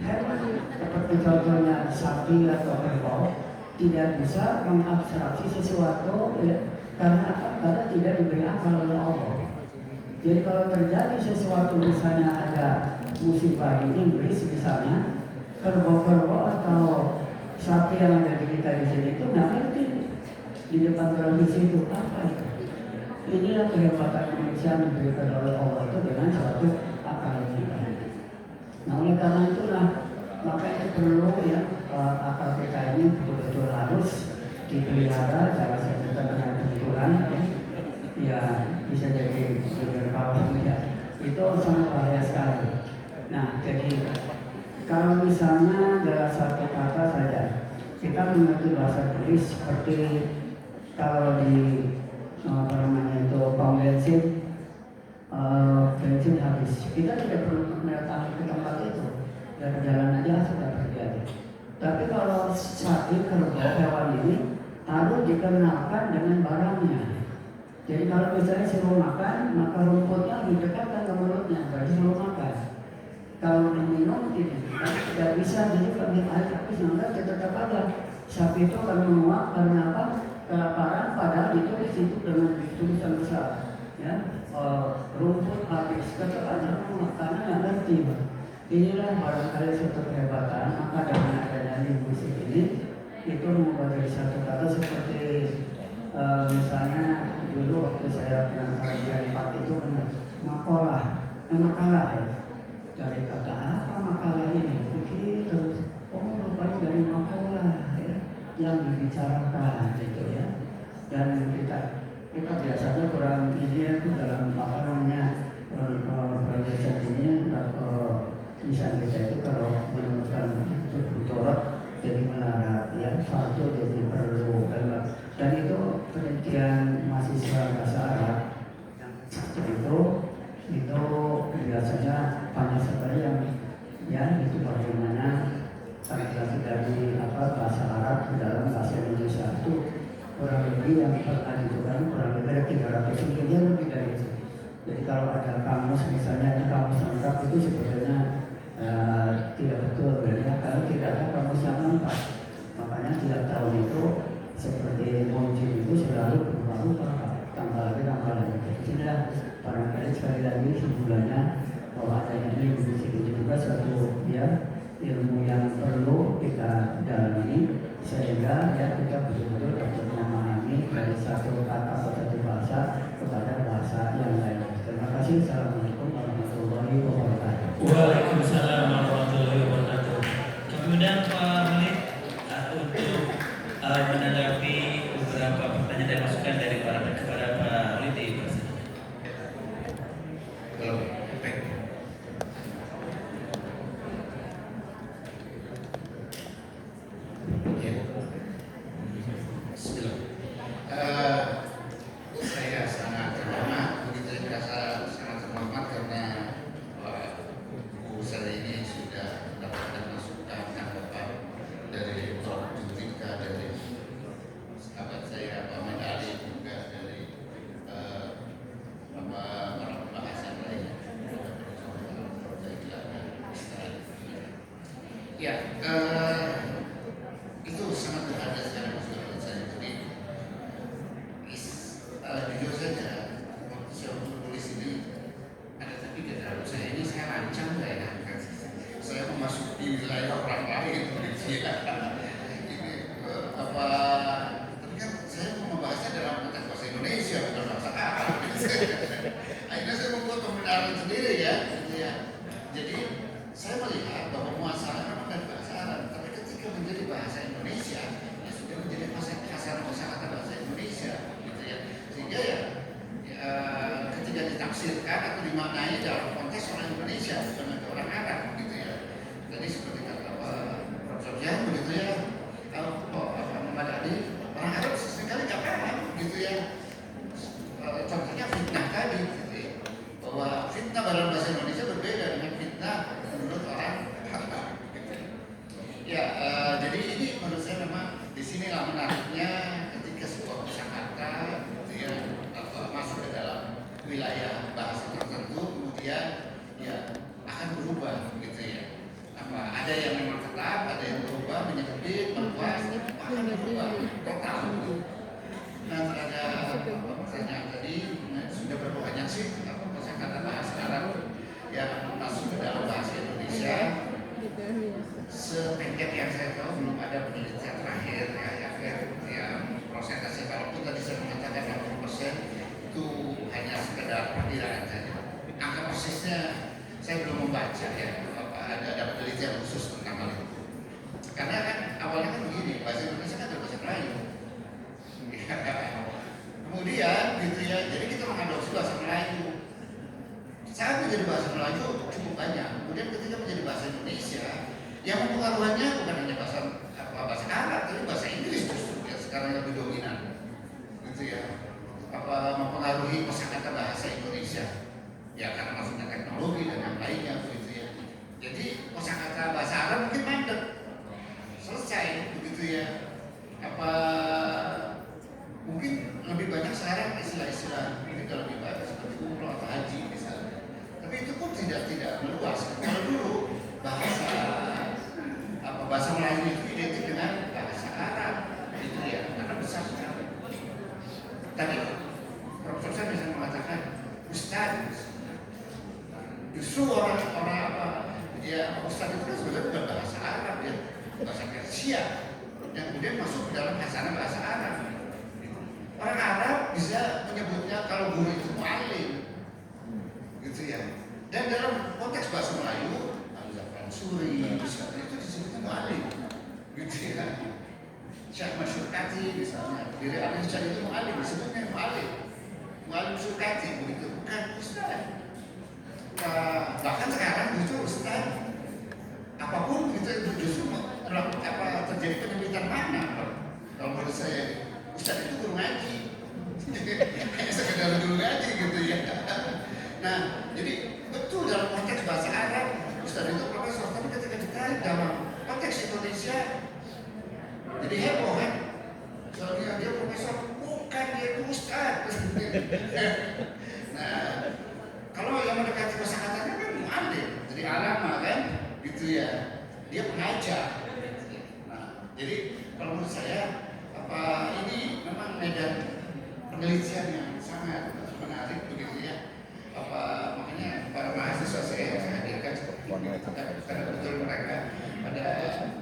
Hewan seperti contohnya sapi atau kerbau tidak bisa mengabstraksi sesuatu ya, karena tidak diberi akal oleh Allah. Jadi kalau terjadi sesuatu misalnya ada musibah di Inggris misalnya, kerbau-kerbau atau sapi yang ada di kita di sini itu nggak ngerti di depan televisi itu apa itu. Inilah kehebatan manusia yang diberikan oleh Allah itu dengan suatu akal kita. Nah oleh karena itulah makanya perlu ya akal kita ini betul-betul harus dipelihara. Cara saya dengan benturan ya bisa jadi berpower ya. Itu sangat bahaya sekali. Nah jadi kalau misalnya ada satu kata saja kita mengerti bahasa tulis seperti kalau di apa namanya itu pom bensin bensin habis, kita tidak perlu datang ke tempat itu, dari jalan aja sudah terjadi. Tapi kalau sapi kerbau hewan ini harus dikenalkan dengan barangnya. Jadi kalau misalnya suruh makan, maka rumputnya didekatkan ke mulutnya, berarti suruh makan. Kalau diminum tidak bisa, jadi kalau air habis nanti tetap ada. Sapi itu akan menguap karena apa? Kelaparan, padahal itu di situ dengan tulisan besar, ya rumput habis, tetap aja menguap karena nggak ngerti. Inilah barangkali suatu kehebatan. Maka dengan adanya musik ini itu membuat dari satu kata seperti misalnya dulu waktu saya pernah di Pak itu makalah ya. Dari kata apa makalah ini? Begitu. Oh rupanya dari makalah ya, yang dibicarakan gitu ya. Dan kita biasanya kurang ini itu dalam apa namanya proyek ini misalnya kita itu kalau menemukan torot jadi melarat ya, satu jadi perlu dan itu penelitian mahasiswa bahasa Arab yang satu itu biasanya banyak sekali yang ya itu bagaimana translasi dari bahasa Arab ke dalam bahasa Indonesia itu kurang lebih yang pernah dilakukan kurang lebih dari 300 miliar lebih dari itu. Jadi kalau ada kamus misalnya di kamus lengkap itu sebetulnya tidak betul ya, kalau tidak ada kamus yang lengkap. Makanya tiap tahun itu seperti Monjin itu selalu berubah-ubah, tambah lagi. Sudah barangkali sekali lagi sebulannya bahwa adanya ini musik itu juga suatu ya ilmu yang perlu kita dalami sehingga ya kita betul-betul dapat memahami dari satu kata atau satu bahasa kepada bahasa yang lain. Terima kasih. Assalamualaikum warahmatullahi wabarakatuh. Waalaikumsalam warahmatullahi wabarakatuh. Kemudian Pak Malik untuk menanggapi beberapa pertanyaan dan masukan dari kepada Pak Riti. Halo, baik. Saya sangat terhormat, begitu merasa sangat terhormat karena buku saya ini sudah mendapatkan masukan tanggapan dari Prof. Jutika, dari sahabat saya Pak Ahmad Ali, juga dari para pembahas yang lainnya. Ya, itu sangat berharga sekali menurut saya. Jadi jujur saja, waktu saya menulis ini ada terpikir kalau saya ini saya rancang nggak ya, saya memasuki wilayah orang lain gitu ya. Tapi kan saya mau membahasnya dalam konteks bahasa Indonesia bukan bahasa Arab. Akhirnya saya membuat pembenaran sendiri ya, gitu ya. Jadi saya melihat bahwa muasalahnya memang dari bahasa Arab, tapi ketika menjadi bahasa Indonesia, ya sudah menjadi kosakata bahasa Indonesia, gitu ya. Sehingga ya ketika ditafsirkan atau dimaknai dalam konteks orang Indonesia bukan orang Arab, gitu ya. Jadi seperti kata Prof. Sofyan, begitu ya. Muhammad Ali, orang Arab sesekali nggak paham, gitu ya. Contohnya fitnah tadi, gitu ya. Bahwa fitnah dalam bahasa Indonesia berbeda dengan fitnah menurut orang Arab. Gitu. Ya, jadi ini menurut saya memang di sinilah menariknya ketika sebuah kosakata, gitu ya, masuk ke dalam wilayah bahasa tertentu, kemudian ya akan berubah, gitu ya. Ada yang memang tetap, ada yang berubah, menyempit, meluas, akan berubah total. Nah, ada pertanyaan tadi, sudah berapa banyak sih kosakata bahasa Arab yang masuk ke dalam bahasa Indonesia? Sepengket yang saya tahu belum ada penelitian menjadi bahasa Melayu cukup banyak. Kemudian ketika menjadi bahasa Indonesia, yang mempengaruhinya bukan hanya bahasa Arab, tapi bahasa Inggris justru yang sekarang lebih dominan, gitu ya. Mempengaruhi kosakata bahasa Indonesia, ya karena maksudnya teknologi dan yang lainnya, gitu ya. Jadi kosakata bahasa Arab mungkin mandek, selesai, begitu ya. Mungkin lebih banyak sekarang istilah-istilah kita lebih banyak seperti umroh atau haji misalnya. Tapi itu pun tidak meluas. Kalau dulu bahasa Melayu itu identik dengan bahasa Arab, gitu ya, karena besar sekali. Tadi Profesor saya bisa mengatakan Ustadz, justru orang Ustadz itu kan sebenarnya bukan bahasa Arab ya, bahasa Persia yang kemudian masuk ke dalam bahasa Arab. Orang Arab bisa menyebutnya kalau guru itu mu'allim, gitu ya. Dan dalam konteks bahasa Melayu, Al-Zafran Suri, misalnya itu disebutnya mu'allim, gitu ya. Syekh Masyurkati misalnya, diri Amin Syekh itu mu'allim, disebutnya mu'allim Syurkati, begitu, bukan Ustaz. Bahkan sekarang itu Ustaz, apapun itu justru terjadi penyempitan makna. Kalau menurut saya, Ustaz itu guru ngaji, hanya sekedar guru ngaji gitu ya. Nah, jadi betul dalam konteks bahasa Arab, Ustaz itu profesor, tapi ketika ditarik dalam konteks Indonesia, jadi heboh kan? Soalnya dia profesor, bukan dia itu Ustaz. Nah, kalau yang mendekati kosakatanya kan mu'allim, jadi alama kan, gitu ya. Dia pengajar. Nah, jadi kalau menurut saya ini memang medan penelitian yang sangat menarik begitu ya. Makanya para mahasiswa saya hadirkan seperti ini karena betul mereka pada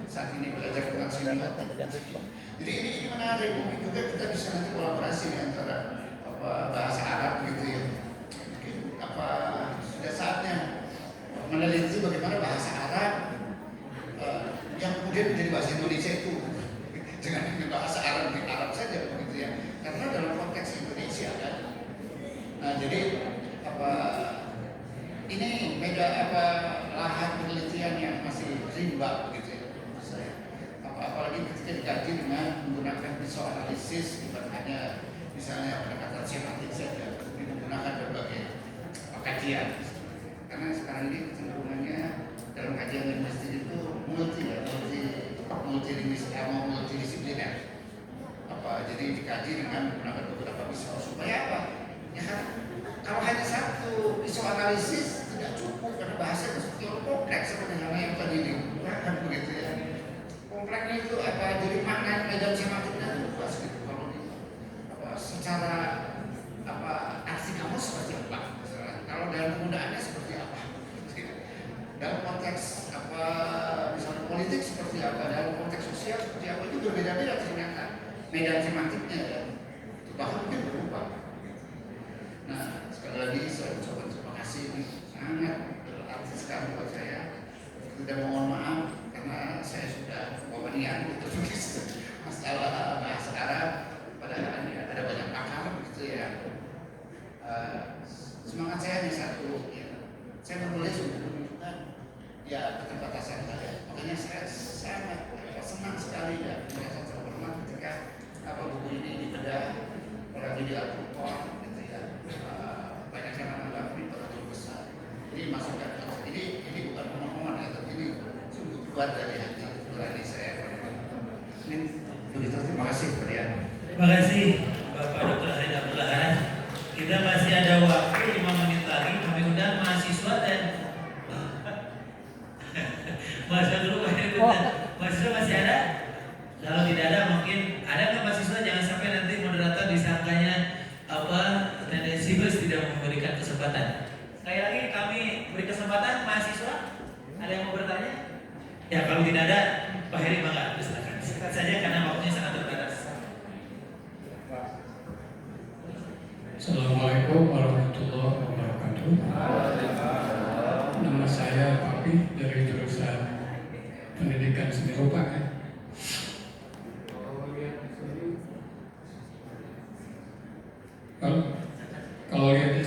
saat ini belajar tentang sinimat. Jadi ini menarik, mungkin juga kita bisa nanti kolaborasi antara bahasa Arab gitu ya. Mungkin sudah saatnya meneliti bagaimana bahasa Arab yang kemudian menjadi bahasa Indonesia itu dengan bahasa Arab di Arab saja begitu ya, karena dalam konteks Indonesia kan. Nah jadi ini lahan penelitian yang masih rimba begitu ya menurut saya. Apalagi ketika dikaji dengan menggunakan visual analisis, bukan hanya misalnya pendekatan semantik saja, tapi menggunakan berbagai kajian. Karena sekarang ini kecenderungannya dalam kajian linguistik itu multidisipliner. Jadi dikaji dengan menggunakan beberapa visual supaya apa? Ya kan kalau hanya satu visual analisis tidak cukup karena bahasa itu seperti orang kompleks seperti yang tadi digunakan begitu ya. Kompleksnya itu jadi makna medan semantiknya itu luas gitu. Kalau secara aksi kamu seperti apa? Kalau dalam penggunaannya seperti apa? Dalam konteks misalnya politik seperti apa, dalam konteks sosial seperti apa, itu berbeda-beda ternyata medan semantiknya ya. Itu bahkan mungkin berubah. Nah, sekali lagi saya ucapkan terima kasih, ini sangat berarti sekali buat saya. Dan mohon maaf karena saya sudah wawanian untuk tulis masalah bahasa Arab, padahal ada banyak pakar begitu ya. Semangat saya hanya satu, ya. Saya menulis untuk menunjukkan ya keterbatasan saya. Makanya saya sangat senang sekali dan merasa terhormat ketika buku ini dibedah, apalagi di Al-Quran, gitu ya. Banyak yang menganggap ini terlalu besar. Ini masukan. Ini bukan omongan ya, tapi ini sungguh keluar dari hati nurani saya. Ini begitu. Terima kasih kepada Terima kasih Bapak Dr. Haji Abdullah. Kita masih ada waktu 5 menit lagi. Kami undang mahasiswa dan mahasiswa dulu. Mahasiswa masih ada? Kalau tidak ada mungkin ada nggak mahasiswa, jangan sampai nanti moderator disangkanya tendensius tidak memberikan kesempatan. Sekali lagi kami beri kesempatan mahasiswa. Ada yang mau bertanya? Ya kalau tidak ada, Pak Heri maka silakan. Silakan saja karena waktunya sangat terbatas. Assalamualaikum warahmatullahi wabarakatuh. Nama saya Papi dari jurusan Pendidikan Seni Rupa ya. Kalau lihat di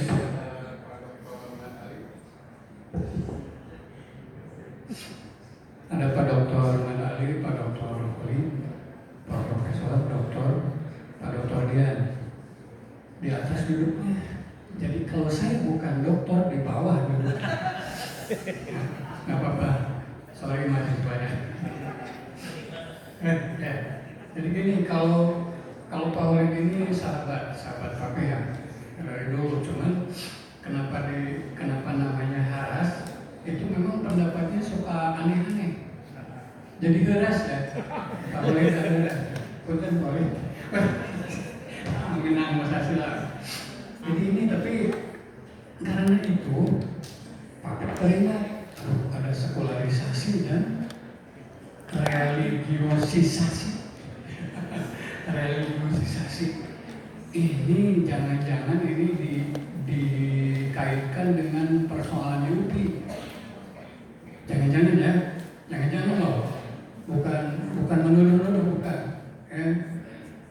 Jadi kalau saya bukan dokter di bawah dulu. Nggak apa-apa. Sorry mahasiswanya. Jadi gini, kalau Pak Walid ini sahabat papi ya dari dulu, cuman kenapa namanya Haras? Itu memang pendapatnya suka aneh-aneh. Jadi keras ya. Pak Walid ada. Punten Pak Walid. Mengenang masa silam. Jadi ini tapi karena itu Pak teringat ada sekularisasi dan religiosisasi. Religiosisasi ini jangan-jangan ini dikaitkan dengan persoalan UPI. Jangan-jangan ya, jangan-jangan loh, bukan menuduh-nuduh, bukan.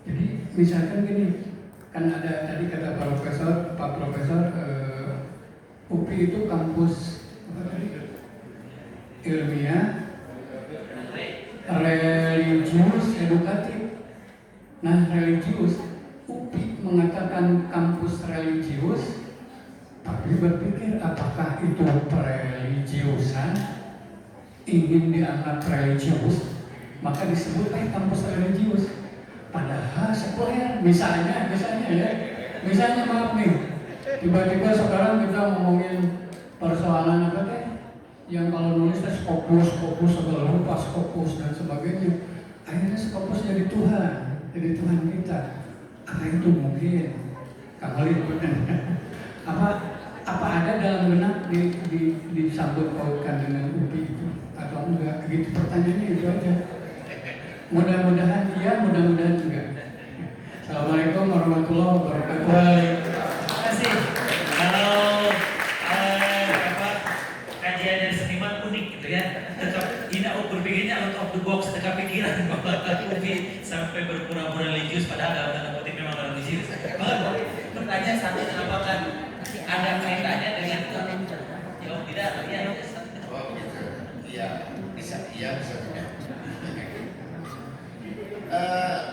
Jadi misalkan gini, kan ada tadi kata Pak Profesor UPI itu kampus apa tadi? Ilmiah, religius, edukatif. Nah, religius, UPI mengatakan kampus religius, tapi berpikir apakah itu religiusan ingin dianggap religius, maka disebut kampus religius. Padahal sekuler, misalnya maaf nih, tiba-tiba sekarang kita ngomongin persoalan apa teh, yang kalau nulis tes fokus segala lupa fokus dan sebagainya, akhirnya fokus jadi Tuhan kita. Apa itu mungkin? Kang Walid apa ada dalam benak disambut pautkan dengan UPI itu atau enggak? Gitu pertanyaannya itu aja. Mudah-mudahan iya, mudah-mudahan enggak. Assalamualaikum warahmatullahi wabarakatuh. Terima kasih. Kalau kajian dari seniman unik gitu ya, tetap tidak berpikirnya out of the box, tetap pikiran bahwa UPI sampai berpura-pura religius padahal dalam tanda kutip memang religius. Pertanyaan satu, apakah ada kaitannya dengan itu? Jawab tidak, ya. Oh begitu. Iya, bisa tidak.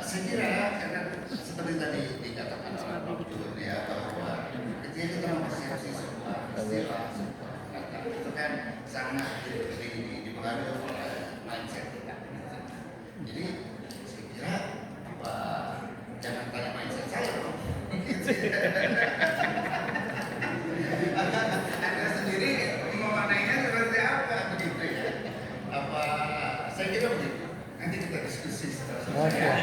Saya kira karena seperti tadi dikatakan oleh Pak Jun ya, bahwa ketika kita mempersepsi sebuah istilah, sebuah kata itu kan sangat dipengaruhi oleh mindset kita. Jadi saya kira jangan tanya mindset saya dong. Anda sendiri memaknainya seperti apa begitu ya? Saya kira begitu. Nanti kita diskusi setelah selesai.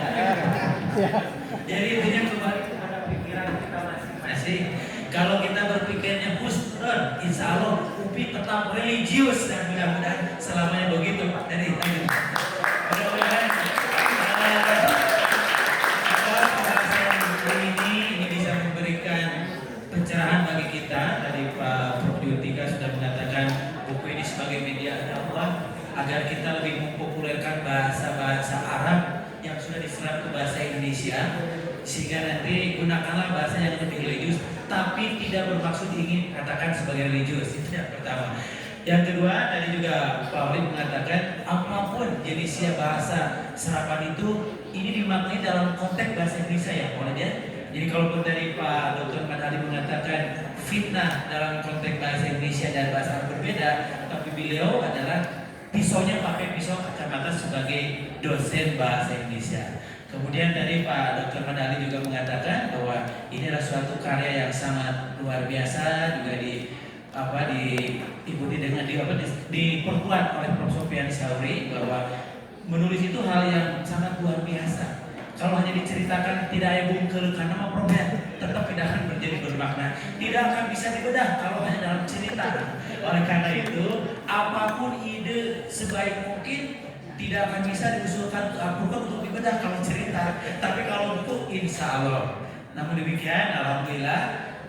Jadi intinya kembali kepada pikiran kita masing-masing. Kalau kita berpikirnya husnul, insya Allah UPI tetap religius dan mudah-mudahan selamanya begitu Pak. Jadi mudah-mudahan pembahasan ini bisa memberikan pencerahan bagi kita. Dari Pak Prof. Yutika sudah mengatakan buku ini sebagai media dakwah agar kita lebih mempopulerkan bahasa-bahasa Arab yang sudah diserap ke bahasa Indonesia, sehingga nanti gunakanlah bahasa yang lebih religius tapi tidak bermaksud ingin katakan sebagai religius. Itu yang pertama. Yang kedua, tadi juga Pak Walid mengatakan apapun jenisnya bahasa serapan itu ini dimaknai dalam konteks bahasa Indonesia ya Pak Walid ya. Jadi kalaupun tadi Pak Dr. Madali mengatakan fitnah dalam konteks bahasa Indonesia dan bahasa Arab berbeda, tapi beliau adalah pisaunya pakai pisau kacamata sebagai dosen bahasa Indonesia. Kemudian tadi Pak Dr. Madali juga mengatakan bahwa ini adalah suatu karya yang sangat luar biasa, juga diikuti dengan diperkuat oleh Prof. Sofyan Sauri, bahwa menulis itu hal yang sangat luar biasa. Kalau hanya diceritakan tidak ada bungkel karena apa problem, tetap tidak akan menjadi bermakna. Tidak akan bisa dibedah kalau hanya dalam cerita. Oleh karena itu, apapun ide sebaik mungkin tidak akan bisa diusulkan ke Al-Quran untuk dibedah kalau cerita. Tapi kalau buku, insya Allah. Namun demikian, alhamdulillah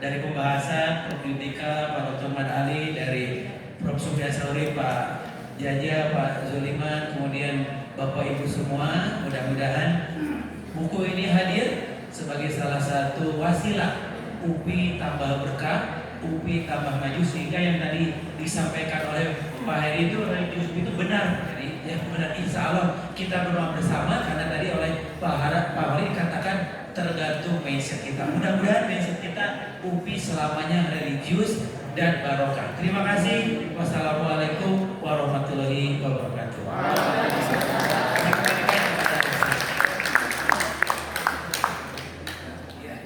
dari pembahasan Prof. Yutika, Pak Dr. Madali, dari Prof. Sofyan Sauri, Pak Jaja, Pak Zuliman, kemudian Bapak Ibu semua, mudah-mudahan buku ini hadir sebagai salah satu wasilah UPI tambah berkah, UPI tambah maju, sehingga yang tadi disampaikan oleh Pak Heri itu religius itu benar. Jadi yang benar, insya Allah kita berdoa bersama, karena tadi oleh Pak Wali dikatakan tergantung mindset kita. Mudah-mudahan mindset kita UPI selamanya religius dan barokah. Terima kasih. Wassalamualaikum warahmatullahi wabarakatuh.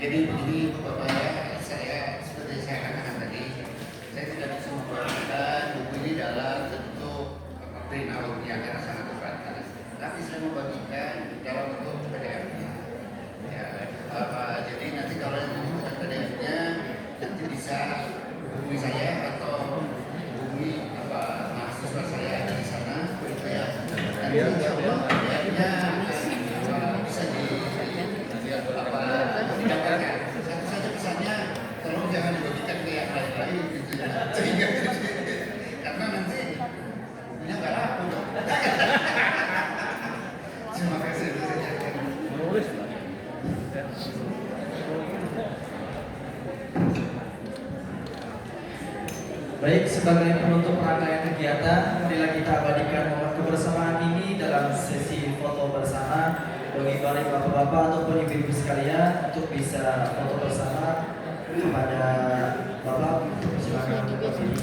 Jadi begini Bapak, saya seperti saya katakan tadi, saya tidak bisa membagikan buku ini dalam bentuk print out-nya karena sangat terbatas. Tapi saya membagikan dalam bentuk PDF-nya. Ya, jadi nanti kalau yang membutuhkan PDF-nya nanti bisa hubungi saya atau hubungi mahasiswa saya di sana. Ya, nanti insya Allah PDF-nya bisa didapatkan. Satu saja pesannya, tolong jangan dibagikan ke yang lain-lain gitu ya. Sehingga karena nanti punya nggak laku dong. Terima kasih. Baik, sebagai penutup rangkaian kegiatan, marilah kita abadikan momen kebersamaan ini dalam sesi foto bersama. Bagi balik bapak-bapak ataupun ibu-ibu sekalian untuk bisa foto bersama kepada bapak, silakan bapak ini.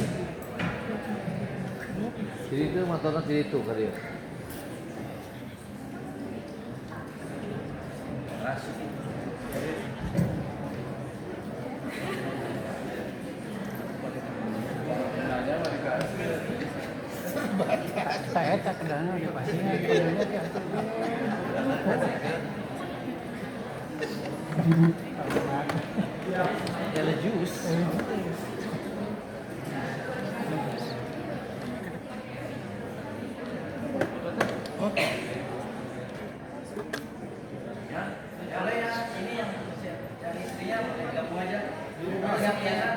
Jadi itu motornya di itu kali ya. Saya tak kenal dia pasti. Ada jus. Boleh ya, ini yang istrinya gabung aja. Yang biasa.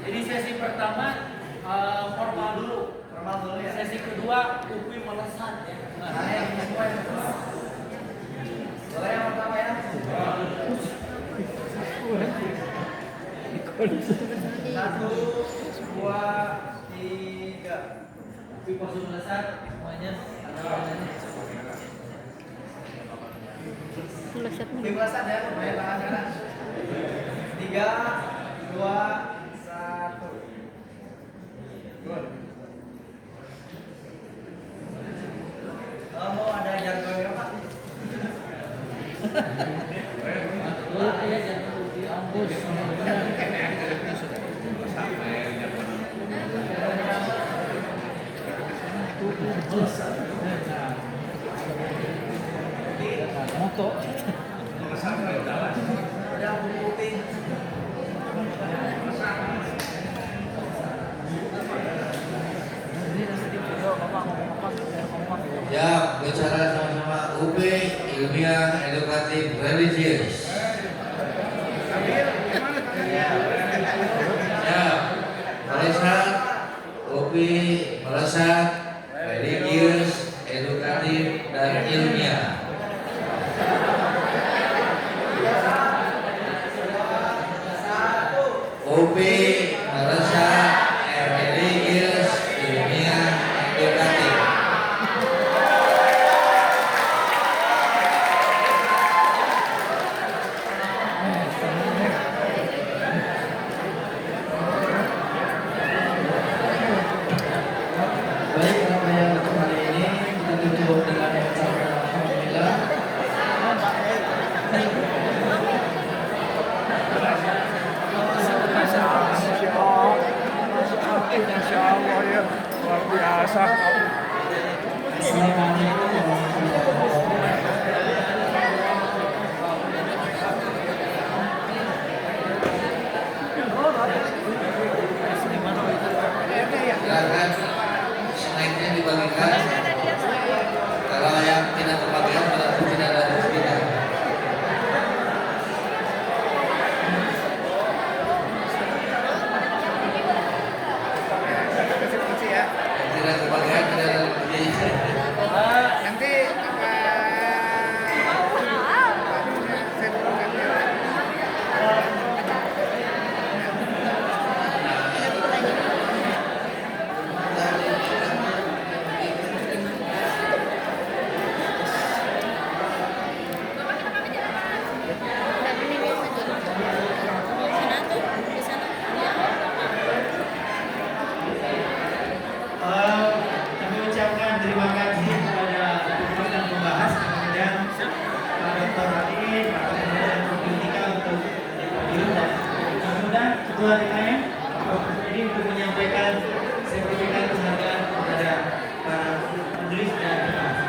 Jadi sesi pertama formal dulu. Formal dulu ya. Sesi kedua UPI melesat ya. Nah, yang kedua yang kedua. Boleh yang pertama ya. Satu, dua, tiga. UPI pos melesat semuanya. Dibelasan ya, main tangan kanan. 3, 2, 1. Mau ada jargonnya Pak? Moto. Udah putih. Ya, bicara sama-sama UP ilmiah edukatif religius. Ya, melesat UP melesat religius edukatif dan ilmiah. UP melesat religius ilmiah edukatif. Baik, rangkaian untuk hari ini kita tutup dengan ucapan alhamdulillah. Ketua DKM, Bapak ini untuk menyampaikan sertifikat penghargaan kepada para penulis dan penulis.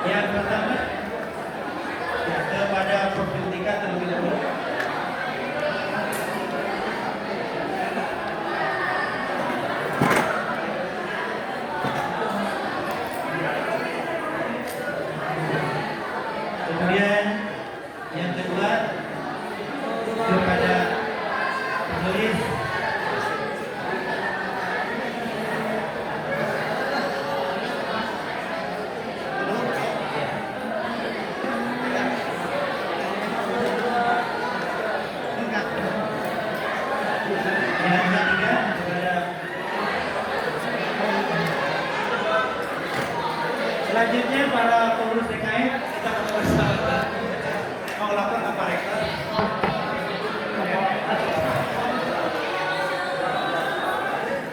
Yang pertama, ya, kepada Prof. Jutika terlebih dahulu. Kemudian yang kedua kepada penulis yang ketiga kepada selanjutnya para pengurus DKM kita bersama mau lapor ke Pak Rektor.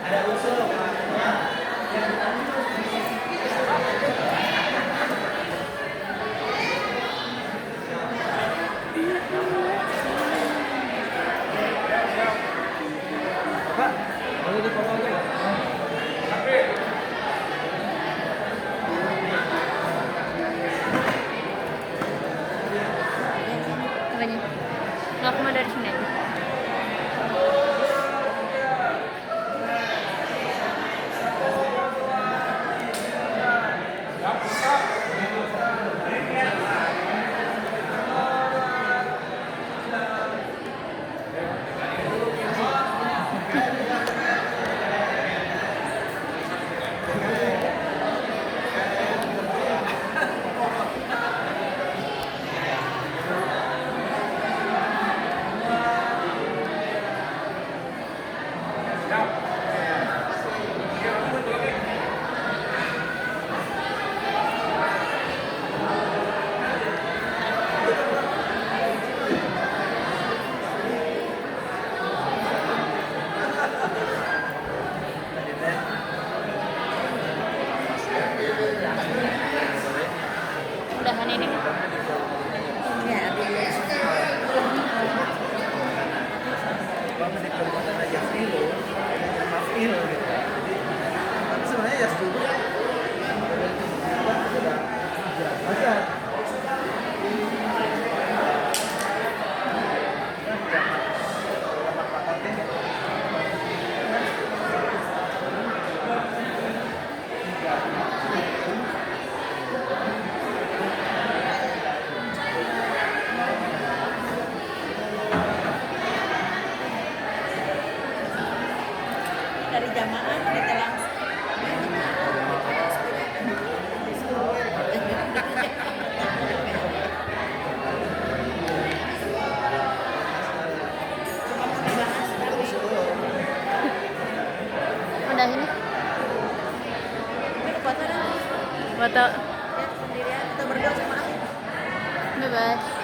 Ada usul Apanya? Nggak, aku mau dari sini aja. Udahan ini. Dari jamaah kita langsung. Udah ini. Foto. Foto. Ya, sendirian kita berdua sama aku. Bye bye.